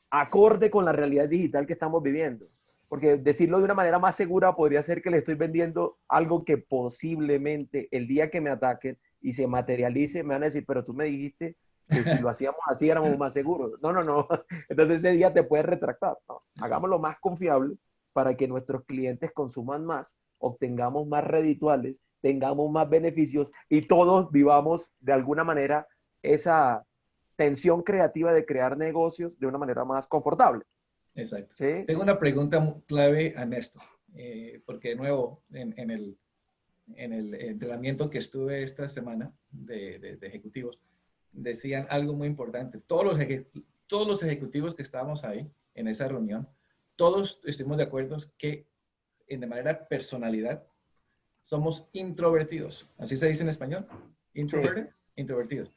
acorde con la realidad digital que estamos viviendo. Porque decirlo de una manera más segura podría ser que le estoy vendiendo algo que posiblemente el día que me ataquen y se materialice, me van a decir, pero tú me dijiste que si lo hacíamos así éramos más seguros. No, no, no. Entonces ese día te puedes retractar. No, hagámoslo más confiable para que nuestros clientes consuman más, obtengamos más redituales, tengamos más beneficios y todos vivamos de alguna manera esa tensión creativa de crear negocios de una manera más confortable. Exacto. ¿Sí? Tengo una pregunta clave a Néstor, porque de nuevo, en el entrenamiento que estuve esta semana de ejecutivos, decían algo muy importante. Todos los ejecutivos que estábamos ahí en esa reunión, todos estuvimos de acuerdo que de manera personalidad somos introvertidos. ¿Así se dice en español? Introverted, introvertidos.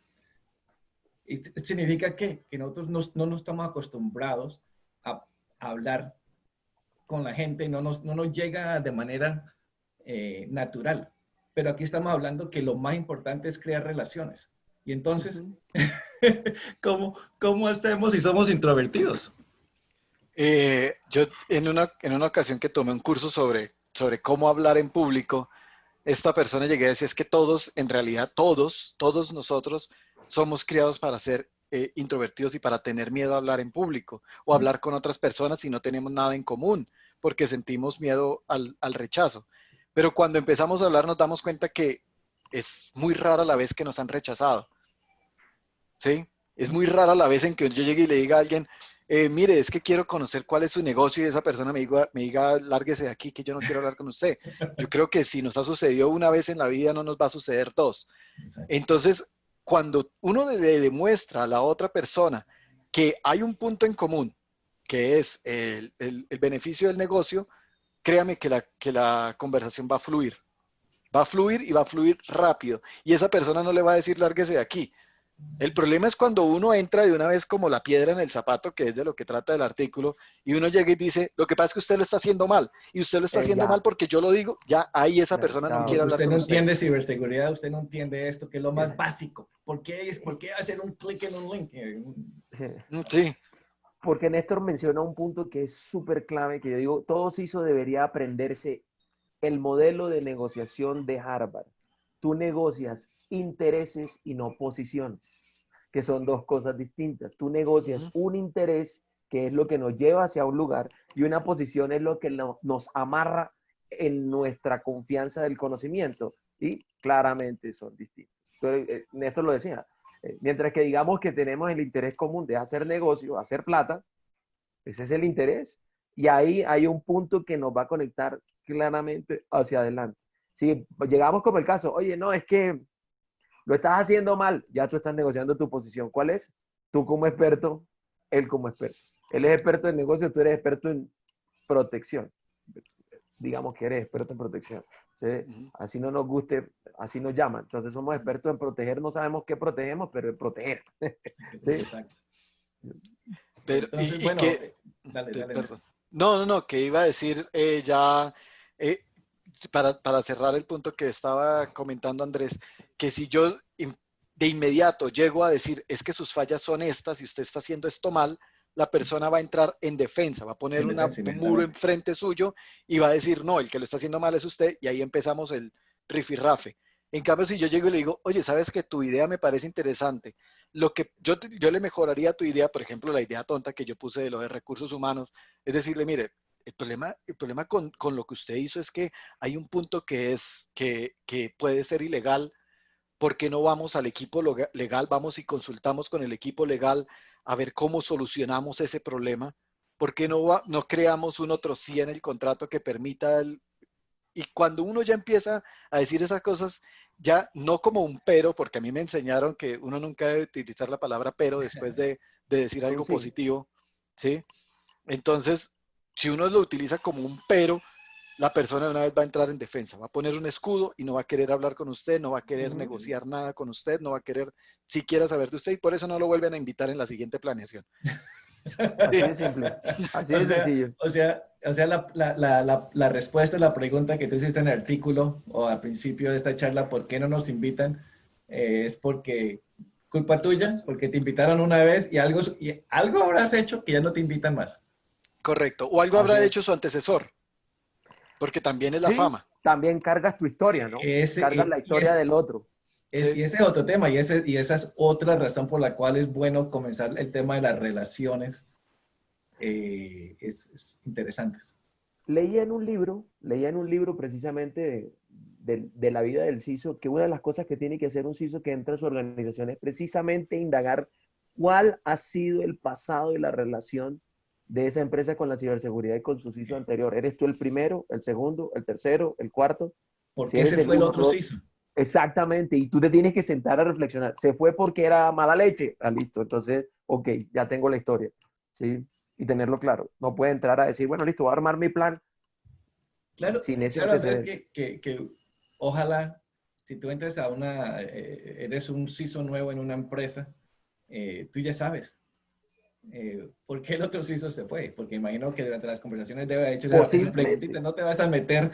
Y significa que nosotros no nos estamos acostumbrados a hablar con la gente, no nos llega de manera natural. Pero aquí estamos hablando que lo más importante es crear relaciones. Y entonces, ¿cómo hacemos si somos introvertidos? Yo en una ocasión que tomé un curso sobre cómo hablar en público, esta persona llegué a decir es que todos, en realidad todos nosotros somos criados para ser introvertidos y para tener miedo a hablar en público o hablar con otras personas si no tenemos nada en común, porque sentimos miedo al rechazo. Pero cuando empezamos a hablar nos damos cuenta que es muy rara la vez que nos han rechazado, ¿sí? Es muy rara la vez en que yo llegue y le diga a alguien, mire, es que quiero conocer cuál es su negocio y esa persona me diga, lárguese de aquí, que yo no quiero hablar con usted. Yo creo que si nos ha sucedido una vez en la vida, no nos va a suceder dos. Exacto. Entonces, cuando uno le demuestra a la otra persona que hay un punto en común, que es el beneficio del negocio, créame que la conversación va a fluir. Va a fluir y va a fluir rápido. Y esa persona no le va a decir, lárguese de aquí. El problema es cuando uno entra de una vez como la piedra en el zapato, que es de lo que trata el artículo, y uno llega y dice, lo que pasa es que usted lo está haciendo mal, y usted lo está haciendo mal Ya, porque yo lo digo, ya ahí esa ya, persona no quiere chao. hablar Usted con no usted. entiende ciberseguridad, usted no entiende esto, que es lo más Eh, básico. ¿Por qué hacer un clic en un link? Sí, Porque Néstor menciona un punto que es súper clave, que yo digo, todo CISO debería aprenderse el modelo de negociación de Harvard. Tú negocias intereses y no posiciones, que son dos cosas distintas. Tú negocias un interés, que es lo que nos lleva hacia un lugar, y una posición es lo que nos amarra en nuestra confianza del conocimiento. Y claramente son distintos. Entonces, Néstor lo decía, mientras que digamos que tenemos el interés común de hacer negocio, hacer plata, ese es el interés. Y ahí hay un punto que nos va a conectar claramente hacia adelante. Si llegamos como el caso, oye, no, es que lo estás haciendo mal, ya tú estás negociando tu posición. ¿Cuál es? Tú como experto, él como experto. Él es experto en negocio, tú eres experto en protección. Digamos que eres experto en protección. ¿Sí? Así no nos guste, así nos llaman. Entonces somos expertos en proteger, no sabemos qué protegemos, pero en proteger. ¿Sí? Exacto. pero, Entonces, y bueno, que, dale. perdón, no, que iba a decir ya, eh, para cerrar el punto que estaba comentando Andrés, que si yo de inmediato llego a decir, es que sus fallas son estas y usted está haciendo esto mal, la persona va a entrar en defensa, va a poner En un defensa, muro inmediatamente. enfrente suyo y va a decir, no, el que lo está haciendo mal es usted, y ahí empezamos el rifirrafe. En cambio, si yo llego y le digo, oye, ¿sabes que tu idea me parece interesante? Lo que yo le mejoraría tu idea, por ejemplo, la idea tonta que yo puse de los recursos humanos, es decirle, mire, el problema con lo que usted hizo es que hay un punto que es que puede ser ilegal. ¿Por qué no vamos al equipo legal? Vamos y consultamos con el equipo legal a ver cómo solucionamos ese problema. ¿Por qué no creamos un otro sí en el contrato que permita y cuando uno ya empieza a decir esas cosas, ya no como un pero, porque a mí me enseñaron que uno nunca debe utilizar la palabra pero después de decir Un algo sí. positivo, ¿sí? Entonces, si uno lo utiliza como un pero, la persona de una vez va a entrar en defensa, va a poner un escudo y no va a querer hablar con usted, no va a querer negociar nada con usted, no va a querer siquiera saber de usted y por eso no lo vuelven a invitar en la siguiente planeación. Así de simple, así O de sea, sencillo. la respuesta a la pregunta que tú hiciste en el artículo o al principio de esta charla, ¿por qué no nos invitan? Es porque culpa tuya, porque te invitaron una vez y algo habrás hecho que ya no te invitan más. Correcto. O algo Así habrá es. hecho su antecesor, porque también es la Sí, fama. también cargas tu historia, ¿no? Ese, Cargas la historia del otro. ¿Sí? y ese es otro tema, y esa es otra razón por la cual es bueno comenzar el tema de las relaciones interesantes. Leía en un libro precisamente de la vida del CISO, que una de las cosas que tiene que hacer un CISO que entra en su organización es precisamente indagar cuál ha sido el pasado y la relación de esa empresa con la ciberseguridad y con su CISO anterior. ¿Eres tú el primero, el segundo, el tercero, el cuarto? ¿Por Si qué eres se el fue el uno, otro dos, CISO? exactamente, y tú te tienes que sentar a reflexionar. ¿Se fue porque era mala leche? Ah, listo, entonces, ok, ya tengo la historia, ¿sí? y tenerlo claro. No puede entrar a decir, bueno, listo, voy a armar mi plan Claro, sin ese claro, Andrés, antecedente. que ojalá, si tú entras a eres un CISO nuevo en una empresa, tú ya sabes por qué el otro CISO se fue, porque imagino que durante las conversaciones debe haber hecho esa preguntita, Posiblemente. no te vas a meter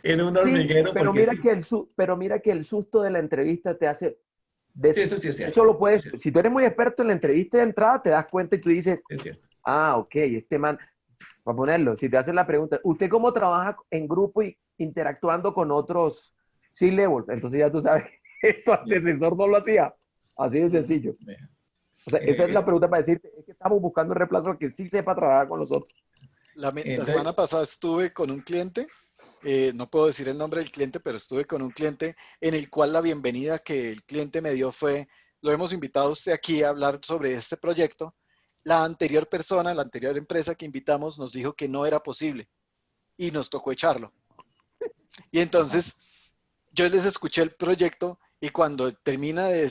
en un Sí, hormiguero pero porque mira sí. que pero mira que el susto de la entrevista te hace, Sí, eso sí es eso cierto, lo eso puedes, sí es si tú eres muy experto en la entrevista de entrada, te das cuenta y tú dices, es cierto. ah, ok, este man, para ponerlo, si te hacen la pregunta, ¿usted cómo trabaja en grupo y interactuando con otros C-level? Entonces ya tú sabes que tu Ya, antecesor no lo hacía. Así de Ujú. sencillo. vea. O sea, esa es la pregunta para decirte, es que estamos buscando un reemplazo que sí sepa trabajar con los otros. La semana Entonces, pasada estuve con un cliente, no puedo decir el nombre del cliente, pero estuve con un cliente en el cual la bienvenida que el cliente me dio fue, lo hemos invitado a usted aquí a hablar sobre este proyecto. La anterior persona, la anterior empresa que invitamos nos dijo que no era posible y nos tocó echarlo. Y wow, entonces yo les escuché el proyecto y cuando termina de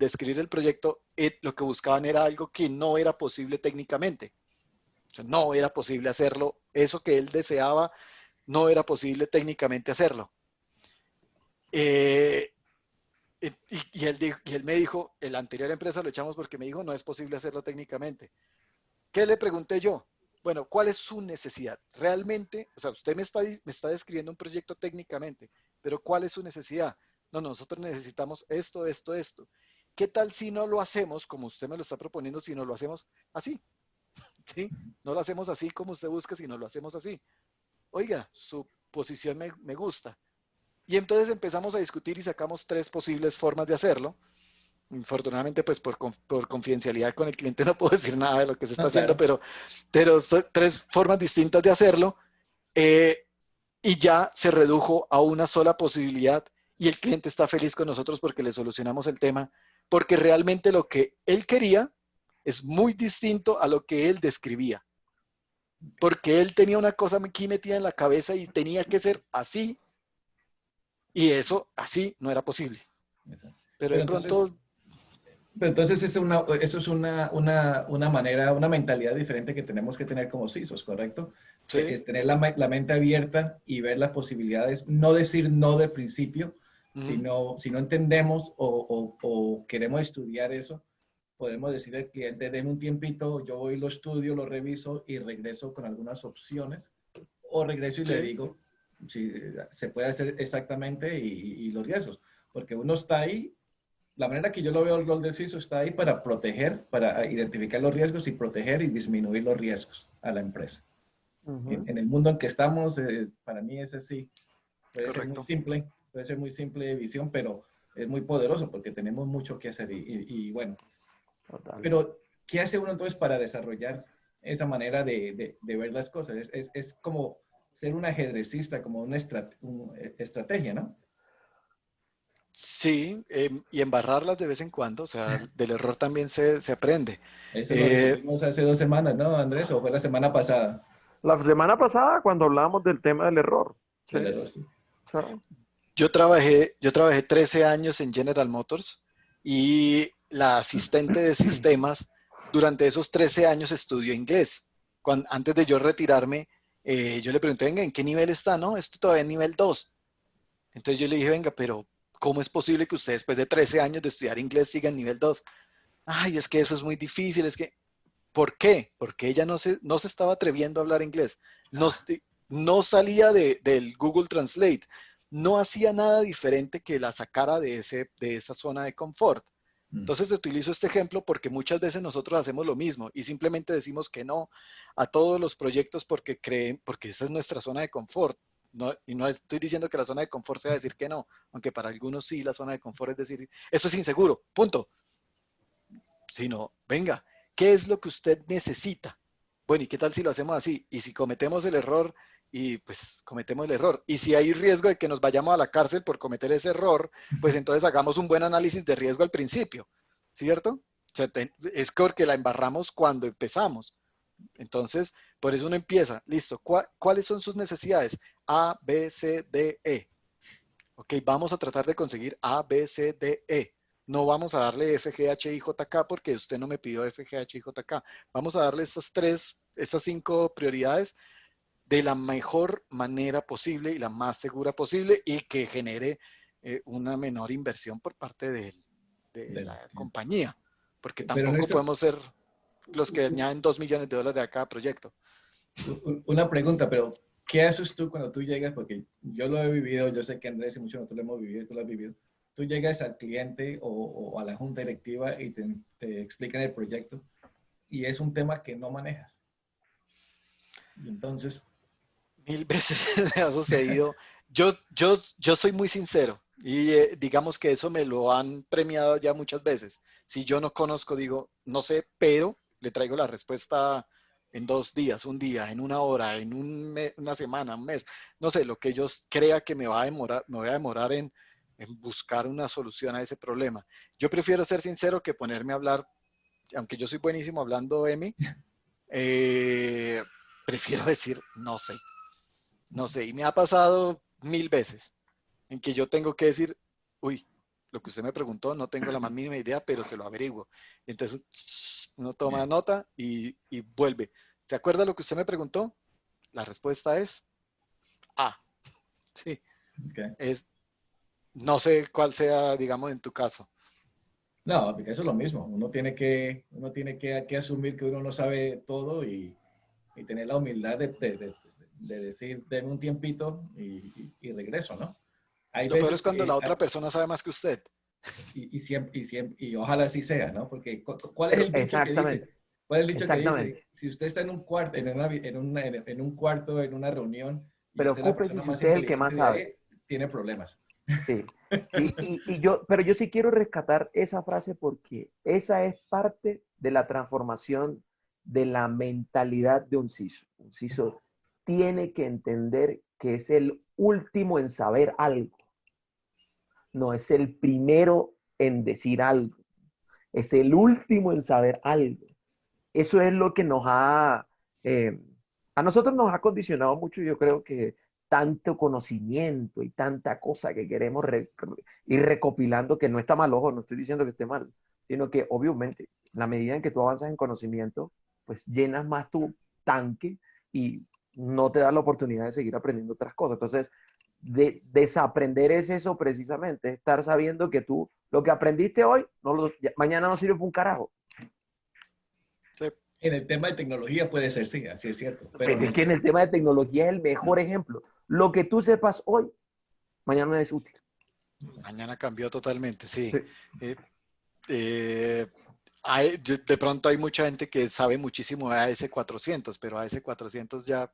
escribir el proyecto, lo que buscaban era algo que no era posible técnicamente. O sea, no era posible hacerlo. Eso que él deseaba, no era posible técnicamente hacerlo. Eh, y él me dijo, el anterior empresa lo echamos porque me dijo, no es posible hacerlo técnicamente. ¿Qué le pregunté yo? Bueno, ¿cuál es su necesidad? Realmente, o sea, usted me está describiendo un proyecto técnicamente, pero ¿cuál es su necesidad? No, nosotros necesitamos esto, esto, esto. ¿Qué tal si no lo hacemos como usted me lo está proponiendo, si no lo hacemos así? ¿Sí? No lo hacemos así como usted busca, sino lo hacemos así. Oiga, su posición me gusta. Y entonces empezamos a discutir y sacamos tres posibles formas de hacerlo. Infortunadamente, pues por confidencialidad con el cliente no puedo decir nada de lo que se está no, haciendo, claro. pero son tres formas distintas de hacerlo eh, y ya se redujo a una sola posibilidad y el cliente está feliz con nosotros porque le solucionamos el tema, porque realmente lo que él quería es muy distinto a lo que él describía, porque él tenía una cosa aquí metida en la cabeza y tenía que ser así y eso así no era posible. Exacto. Pero de Pero entonces, pronto, Pero entonces eso es una manera, una mentalidad diferente que tenemos que tener como CISOs, ¿correcto? sí, Es tener la mente abierta y ver las posibilidades, no decir no de principio, uh-huh, sino si no entendemos o queremos estudiar eso, podemos decirle al cliente, denme un tiempito, yo voy, lo estudio, lo reviso y regreso con algunas opciones, o regreso y le sí, digo si se puede hacer exactamente y los riesgos, porque uno está ahí, la manera que yo lo veo, el rol del CISO está ahí para proteger, para identificar los riesgos y proteger y disminuir los riesgos a la empresa. Ujú. En el mundo en que estamos, para mí ese sí correcto. puede ser muy simple de visión, pero es muy poderoso porque tenemos mucho que hacer bueno, Total. pero ¿qué hace uno entonces para desarrollar esa manera de ver las cosas? Es como ser un ajedrecista, como una estrategia, ¿no? Sí, y embarrarlas de vez en cuando, o sea, del error también se aprende. Eso lo Eh, discutimos hace 2 semanas, ¿no, Andrés? ¿O fue la semana pasada? La semana pasada, cuando hablábamos del tema del error, sí. Del error, sí. Sí. yo trabajé 13 años en General Motors y la asistente de sistemas durante esos 13 años estudió inglés. Antes de yo retirarme, yo le pregunté, venga, ¿en qué nivel está? No, esto todavía es nivel 2. Entonces yo le dije, venga, pero ¿cómo es posible que usted después de 13 años de estudiar inglés siga en nivel 2? Ay, es que eso es muy difícil, es que ¿por qué? Porque ella no se estaba atreviendo a hablar inglés. No, Ah, no salía del Google Translate. No hacía nada diferente que la sacara de esa zona de confort. mm. Entonces utilizo este ejemplo porque muchas veces nosotros hacemos lo mismo y simplemente decimos que no a todos los proyectos porque creen, porque esa es nuestra zona de confort. No, y no estoy diciendo que la zona de confort sea decir que no, aunque para algunos sí la zona de confort es decir, esto es inseguro, punto. Sino, venga, ¿qué es lo que usted necesita? Bueno, ¿y qué tal si lo hacemos así? Y si cometemos el error, y pues cometemos el error. Y si hay riesgo de que nos vayamos a la cárcel por cometer ese error, pues entonces hagamos un buen análisis de riesgo al principio, ¿cierto? O sea, es porque la embarramos cuando empezamos. Entonces, por eso uno empieza, listo, ¿cuáles son sus necesidades? A, B, C, D, E. Ok, vamos a tratar de conseguir A, B, C, D, E. no vamos a darle FGHIJK porque usted no me pidió FGHIJK. Vamos a darle estas 5 prioridades de la mejor manera posible y la más segura posible y que genere una menor inversión por parte de la compañía, porque tampoco podemos ser los que añaden $2 millones a cada proyecto. Una pregunta, pero ¿qué haces tú cuando tú llegas? Porque yo lo he vivido, yo sé que Andrés y muchos nosotros lo hemos vivido, tú lo has vivido. Tú llegas al cliente o a la junta directiva y te explican el proyecto y es un tema que no manejas. Y entonces... 1000 veces me ha sucedido. Yo soy muy sincero y digamos que eso me lo han premiado ya muchas veces. Si yo no conozco, digo, no sé, pero le traigo la respuesta en 2 días, un día, en 1 hora, en una semana, un mes. No sé, lo que yo crea que me voy a demorar en buscar una solución a ese problema. Yo prefiero ser sincero que ponerme a hablar, aunque yo soy buenísimo hablando, Emi, prefiero decir no sé. No sé, y me ha pasado 1000 veces en que yo tengo que decir, uy, lo que usted me preguntó, no tengo la más mínima idea, pero se lo averiguo. Entonces, uno toma nota y vuelve. ¿Se acuerda lo que usted me preguntó? La respuesta es A. Sí. Okay. No sé cuál sea, digamos, en tu caso. No, porque eso es lo mismo. Uno tiene que asumir que uno no sabe todo y tener la humildad de decir, denme un tiempito y regreso, ¿no? Hay Lo peor es veces cuando que, la otra persona sabe más que usted. y ojalá así sea, ¿no? Porque ¿cuál es Pero el dicho que dice? exactamente, ¿Cuál es el dicho que dice? exactamente. Si usted está en un cuarto, en un cuarto, en una reunión, y usted es la Preocúpese persona si más usted es el que inteligente más de sabe. ahí, tiene problemas. Sí, sí, pero yo sí quiero rescatar esa frase porque esa es parte de la transformación de la mentalidad de un CISO. Un CISO tiene que entender que es el último en saber algo, no es el primero en decir algo, es el último en saber algo. Eso es lo que a nosotros nos ha condicionado mucho, yo creo que tanto conocimiento y tanta cosa que queremos ir recopilando, que no está mal, ojo, no estoy diciendo que esté mal, sino que obviamente, la medida en que tú avanzas en conocimiento, pues llenas más tu tanque y no te da la oportunidad de seguir aprendiendo otras cosas. Entonces, desaprender es eso precisamente, estar sabiendo que tú lo que aprendiste hoy, mañana no sirve para un carajo. Sí. En el tema de tecnología puede ser, sí, así es cierto. Pero Es que en el tema de tecnología es el mejor ejemplo. Lo que tú sepas hoy, mañana es útil. Mañana cambió totalmente, sí. Sí. De pronto hay mucha gente que sabe muchísimo de AS400, pero AS400 ya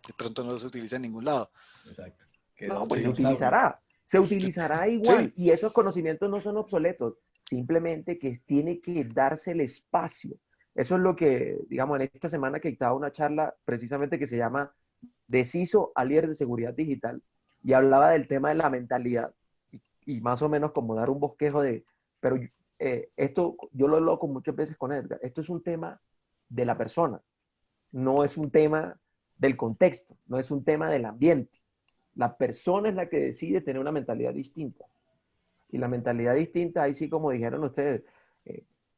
de pronto no se utiliza en ningún lado. exacto. No, pues Se está ahorita. se utilizará igual Sí, y esos conocimientos no son obsoletos, simplemente que tiene que darse el espacio. Eso es lo que, digamos, en esta semana que estaba una charla precisamente que se llama de CISO a líder de seguridad digital y hablaba del tema de la mentalidad y más o menos como dar un bosquejo pero esto yo lo hablo muchas veces con Edgar, esto es un tema de la persona, no es un tema del contexto, no es un tema del ambiente. La persona es la que decide tener una mentalidad distinta. Y la mentalidad distinta, ahí sí, como dijeron ustedes,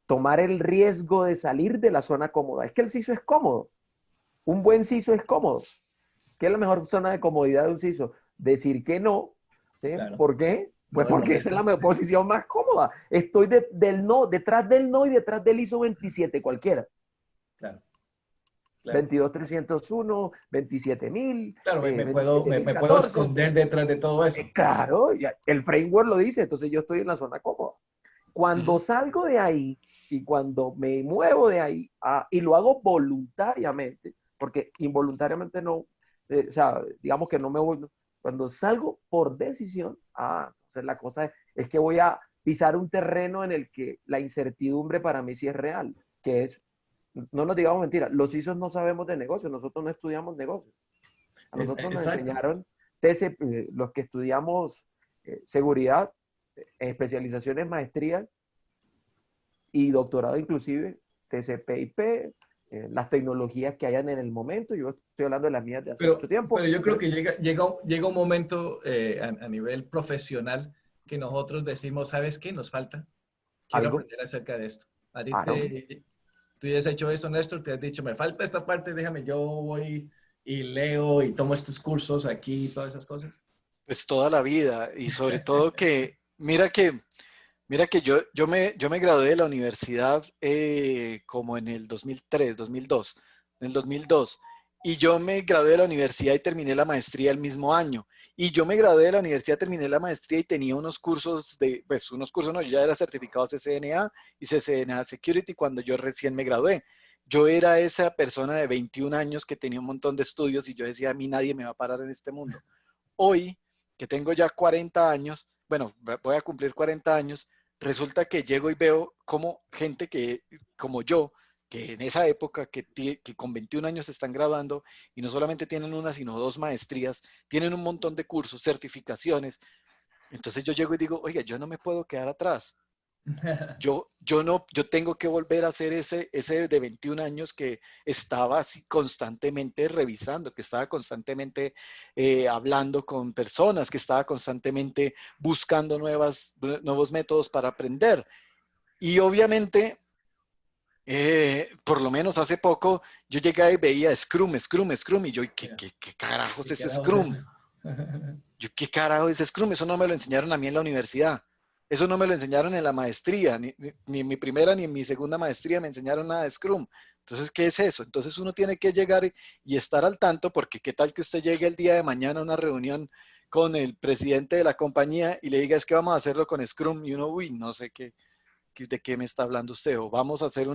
tomar el riesgo de salir de la zona cómoda. Es que el CISO es cómodo. Un buen CISO es cómodo. ¿Qué es la mejor zona de comodidad de un CISO? Decir que no. ¿Sí? Claro. ¿Por qué? Pues No me porque esa es molesta. la posición más cómoda. Estoy del no, detrás del no y detrás del ISO 27 cualquiera. Claro. Claro. 22301, 27000, Claro, me puedo 27014. esconder detrás de todo eso. Claro, el framework lo dice, entonces yo estoy en la zona cómoda. Cuando salgo de ahí y cuando me muevo de ahí y lo hago voluntariamente, porque involuntariamente no, o sea, digamos que no me voy, cuando salgo por decisión, entonces la cosa es que voy a pisar un terreno en el que la incertidumbre para mí sí es real, que es, no nos digamos mentiras, los ISOs no sabemos de negocios, nosotros no estudiamos negocios. A nosotros nos Exacto. enseñaron, los que estudiamos seguridad, especializaciones, maestrías y doctorado inclusive, TCP/IP, las tecnologías que hayan en el momento. Yo estoy hablando de las mías de hace mucho tiempo. Pero yo creo que llega un momento a nivel profesional que nosotros decimos, ¿sabes qué? Nos falta. Quiero ¿Algo? aprender acerca de esto. A ti Claro. tú ya has hecho eso, Néstor, te has dicho, me falta esta parte, déjame, yo voy y leo y tomo estos cursos aquí y todas esas cosas. Pues toda la vida y sobre todo que, mira que yo me gradué de la universidad como en el 2003, 2002, en el 2002. Y yo me gradué de la universidad y terminé la maestría el mismo año. Y yo me gradué de la universidad, terminé la maestría y tenía unos cursos pues unos cursos, no, yo ya era certificado CCNA y CCNA Security cuando yo recién me gradué. Yo era esa persona de 21 años que tenía un montón de estudios y yo decía, a mí nadie me va a parar en este mundo. Hoy, que tengo ya 40 años, bueno, voy a cumplir 40 años, resulta que llego y veo como gente que, como yo, que en esa época, que con 21 años se están graduando y no solamente tienen una, sino dos maestrías, tienen un montón de cursos, certificaciones. Entonces yo llego y digo, oiga, yo no me puedo quedar atrás. Yo no, yo tengo que volver a ser ese de 21 años que estaba así constantemente revisando, que estaba constantemente hablando con personas, que estaba constantemente buscando nuevos métodos para aprender. Y obviamente, por lo menos hace poco, yo llegué y veía Scrum, Scrum, Scrum, y yo, Yeah. ¿qué carajos ¿Qué es carajo es eso? Scrum? Yo, ¿qué carajo es Scrum? Eso no me lo enseñaron a mí en la universidad. Eso no me lo enseñaron en la maestría, ni en mi primera ni en mi segunda maestría me enseñaron nada de Scrum. Entonces, ¿qué es eso? Entonces uno tiene que llegar y estar al tanto porque qué tal que usted llegue el día de mañana a una reunión con el presidente de la compañía y le diga es que vamos a hacerlo con Scrum y uno, uy, no sé de qué me está hablando usted o vamos a hacer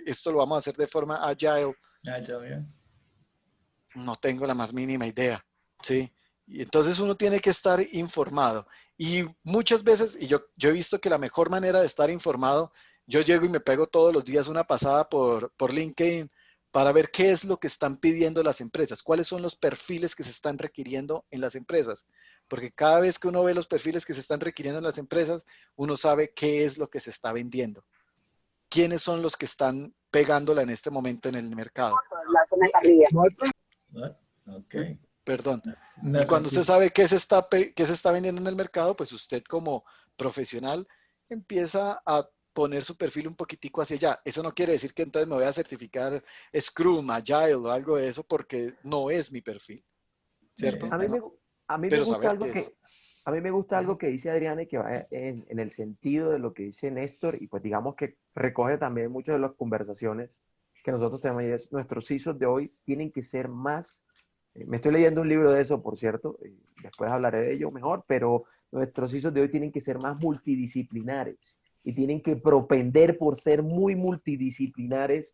esto lo vamos a hacer de forma agile, Ah, ya, ya. no tengo la más mínima idea, ¿sí? Y entonces uno tiene que estar informado. Y muchas veces, y yo he visto que la mejor manera de estar informado, yo llego y me pego todos los días una pasada por LinkedIn para ver qué es lo que están pidiendo las empresas, cuáles son los perfiles que se están requiriendo en las empresas. Porque cada vez que uno ve los perfiles que se están requiriendo en las empresas, uno sabe qué es lo que se está vendiendo, quiénes son los que están pegándola en este momento en el mercado. What? Ok. Perdón. No, Y cuando usted tranquilo. sabe qué se está vendiendo en el mercado, pues usted como profesional empieza a poner su perfil un poquitico hacia allá. Eso no quiere decir que entonces me voy a certificar Scrum, Agile o algo de eso, porque no es mi perfil, ¿cierto? A mí me, Exacto. No, a mí me pero gusta saber algo qué es. que, a mí me gusta algo que dice Adriana y que va en el sentido de lo que dice Néstor y pues digamos que recoge también muchas de las conversaciones que nosotros tenemos y es, nuestros CISOs de hoy tienen que ser más, me estoy leyendo un libro de eso, por cierto, después hablaré de ello mejor, pero nuestros CISOs de hoy tienen que ser más multidisciplinares y tienen que propender por ser muy multidisciplinares,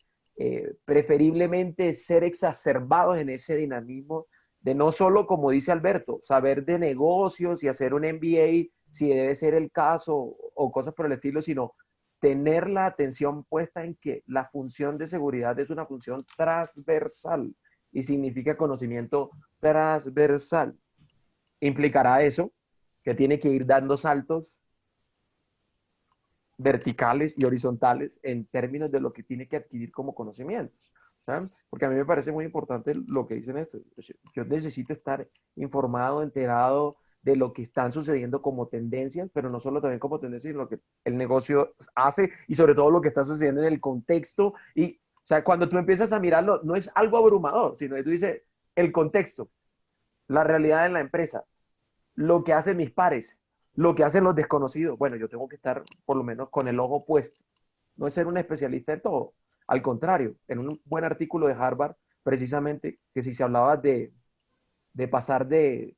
preferiblemente ser exacerbados en ese dinamismo de no solo, como dice Alberto, saber de negocios y hacer un MBA, si debe ser el caso o cosas por el estilo, sino tener la atención puesta en que la función de seguridad es una función transversal y significa conocimiento transversal. Implicará eso, que tiene que ir dando saltos verticales y horizontales en términos de lo que tiene que adquirir como conocimientos. ¿Saben? Porque a mí me parece muy importante lo que dicen esto. Yo necesito estar informado, enterado de lo que están sucediendo como tendencias, pero no solo también como tendencias, sino lo que el negocio hace y sobre todo lo que está sucediendo en el contexto. Y, o sea, cuando tú empiezas a mirarlo, no es algo abrumador, sino que tú dices el contexto, la realidad en la empresa, lo que hacen mis pares, lo que hacen los desconocidos. Bueno, yo tengo que estar por lo menos con el ojo puesto. No es ser un especialista en todo. Al contrario, en un buen artículo de Harvard, precisamente, que si se hablaba de pasar de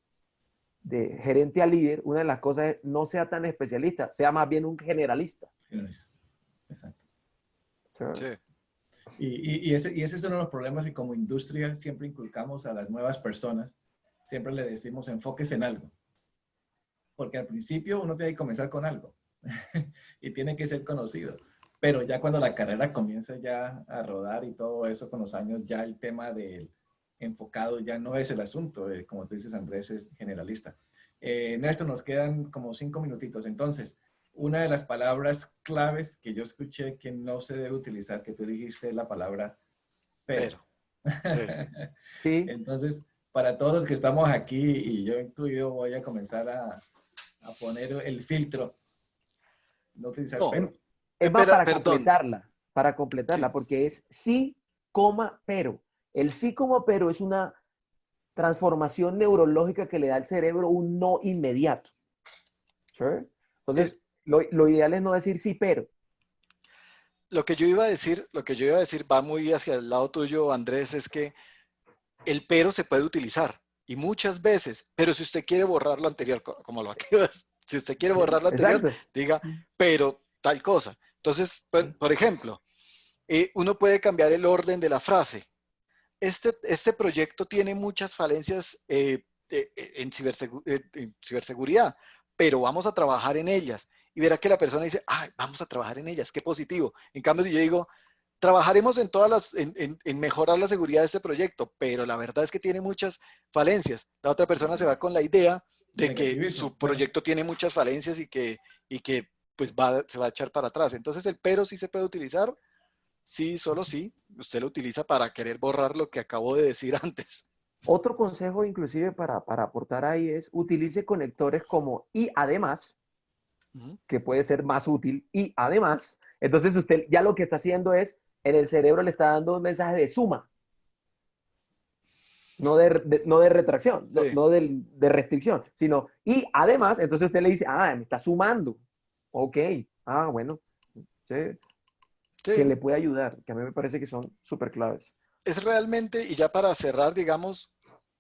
gerente a líder, una de las cosas es no sea tan especialista, sea más bien un generalista. Exacto. O sea, Sí. Y ese es uno de los problemas que como industria siempre inculcamos a las nuevas personas. Siempre le decimos enfóquese en algo. Porque al principio uno tiene que comenzar con algo y tiene que ser conocido. Pero ya cuando la carrera comienza ya a rodar y todo eso con los años, ya el tema del enfocado ya no es el asunto, como tú dices, Andrés, es generalista. Néstor, nos quedan como 5 minutitos. Entonces, una de las palabras claves que yo escuché que no se debe utilizar, que tú dijiste, es la palabra pero. Pero, sí. sí, Entonces, para todos los que estamos aquí, y yo incluido, voy a comenzar a poner el filtro, no utilizar No, pero. Es más, perdón. para completarla, Sí. porque es sí, coma, pero. El sí, coma, pero es una transformación neurológica que le da al cerebro un no inmediato. ¿Sí? Eh, Entonces, lo ideal es no decir sí, pero. lo que yo iba a decir va muy hacia el lado tuyo, Andrés, es que el pero se puede utilizar y muchas veces, pero si usted quiere borrar lo anterior, como lo acabas, si usted quiere Sí, borrar lo anterior, exacto. diga, pero tal cosa. Entonces, por ejemplo, uno puede cambiar el orden de la frase. Este proyecto tiene muchas falencias en ciberseguridad, pero vamos a trabajar en ellas. Y verá que la persona dice, ah, vamos a trabajar en ellas, qué positivo. En cambio, si yo digo, trabajaremos en en mejorar la seguridad de este proyecto, pero la verdad es que tiene muchas falencias. La otra persona se va con la idea de que Negativismo, su claro. proyecto tiene muchas falencias y que pues se va a echar para atrás. Entonces el pero sí se puede utilizar, sí, solo sí. Usted lo utiliza para querer borrar lo que acabo de decir antes. Otro consejo, inclusive, para aportar ahí es utilice conectores como y además, Ujú. que puede ser más útil, y además, entonces usted ya lo que está haciendo es, en el cerebro le está dando un mensaje de suma, no de retracción, Sí, no de restricción, sino y además, entonces usted le dice, ah, me está sumando. Ok, bueno, sí, que sí. le puede ayudar, que a mí me parece que son súper claves. Es realmente, y ya para cerrar, digamos,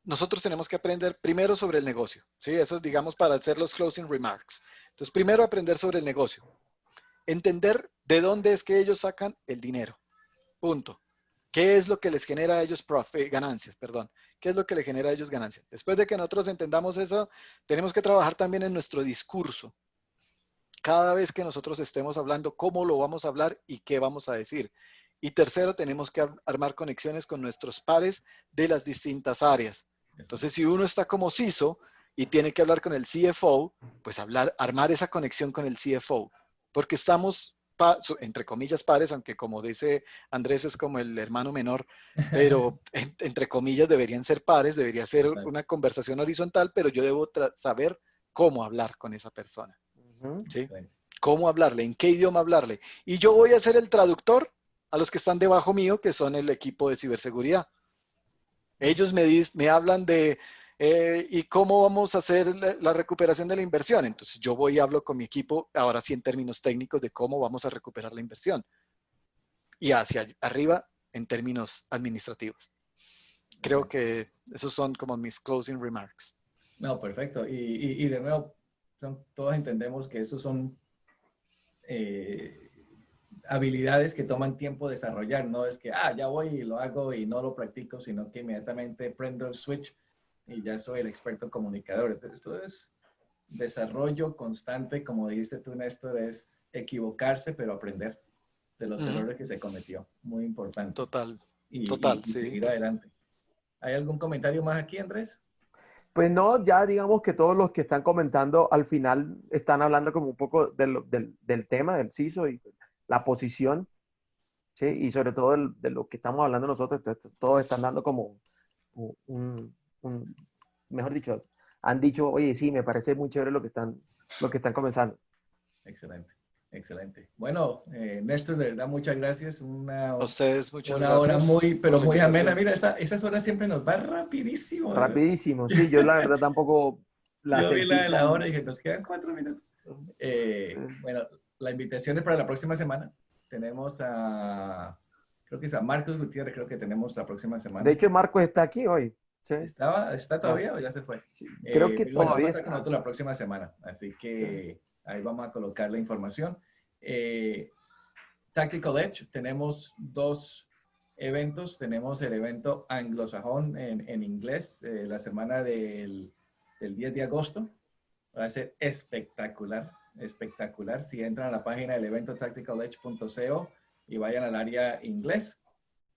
nosotros tenemos que aprender primero sobre el negocio, ¿sí? Eso es, digamos, para hacer los closing remarks. Entonces, primero aprender sobre el negocio. Entender de dónde es que ellos sacan el dinero. Punto. ¿Qué es lo que les genera a ellos ganancias? Perdón. ¿Qué es lo que les genera a ellos ganancias? Después de que nosotros entendamos eso, tenemos que trabajar también en nuestro discurso. Cada vez que nosotros estemos hablando, cómo lo vamos a hablar y qué vamos a decir. Y tercero, tenemos que armar conexiones con nuestros pares de las distintas áreas. Eso. Entonces, si uno está como CISO y tiene que hablar con el CFO, pues armar esa conexión con el CFO, porque estamos, entre comillas, pares, aunque como dice Andrés es como el hermano menor, pero entre comillas deberían ser pares, debería ser Exacto. una conversación horizontal, pero yo debo saber cómo hablar con esa persona. Ujú. ¿Sí? Excelente. Cómo hablarle, en qué idioma hablarle. Y yo voy a ser el traductor a los que están debajo mío, que son el equipo de ciberseguridad. Ellos me hablan de, ¿y cómo vamos a hacer la recuperación de la inversión? Entonces yo voy y hablo con mi equipo, ahora sí en términos técnicos, de cómo vamos a recuperar la inversión. Y hacia arriba en términos administrativos. Creo Exacto. que esos son como mis closing remarks. No, perfecto. Y de nuevo, todos entendemos que esos son eh, habilidades que toman tiempo desarrollar. No es que, ya voy y lo hago y no lo practico, sino que inmediatamente prendo el switch y ya soy el experto comunicador. Entonces, esto es desarrollo constante, como dijiste tú, Néstor, es equivocarse, pero aprender de los Ujú. errores que se cometió. Muy importante. Total, Y, total, y sí. seguir adelante. ¿Hay algún comentario más aquí, Andrés? Pues no, ya digamos que todos los que están comentando al final están hablando como un poco del tema del CISO y la posición, ¿sí? Y sobre todo de lo que estamos hablando nosotros, todos están dando como mejor dicho, han dicho, oye, sí, me parece muy chévere lo que están comenzando. Excelente, excelente. Bueno, Néstor, de verdad, muchas gracias. A ustedes, muchas Una hora gracias muy, por pero la muy amena. invitación. Mira, esas horas siempre nos va rapidísimo. Rapidísimo, sí, yo la verdad tampoco la Yo vi la sentí de la tan... hora y dije, nos quedan 4 minutos. Bueno, la invitación es para la próxima semana. Tenemos creo que es a Marcos Gutiérrez, creo que tenemos la próxima De semana. hecho, Marcos está aquí hoy, ¿sí? ¿Está Ah, todavía o ya se fue? sí, creo que Pero bueno, va a todavía estar con está. nosotros la próxima semana, así que ahí vamos a colocar la información. Tactical Edge, tenemos 2 eventos. Tenemos el evento anglosajón en inglés, la semana del 10 de agosto. Va a ser espectacular, espectacular. Si entran a la página del evento tacticaledge.co y vayan al área inglés,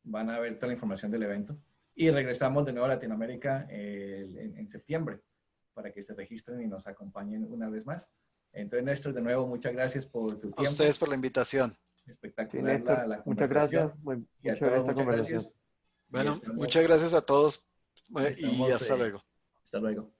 van a ver toda la información del evento. Y regresamos de nuevo a Latinoamérica en septiembre para que se registren y nos acompañen una vez más. Entonces, Néstor, de nuevo, muchas gracias por tu A tiempo. ustedes por la invitación. Sí, Espectacular Néstor, la muchas gracias. conversación. Y Muy a chévere todos, esta muchas conversación. gracias. Y Bueno, muchas gracias a todos y estamos hasta luego. hasta luego.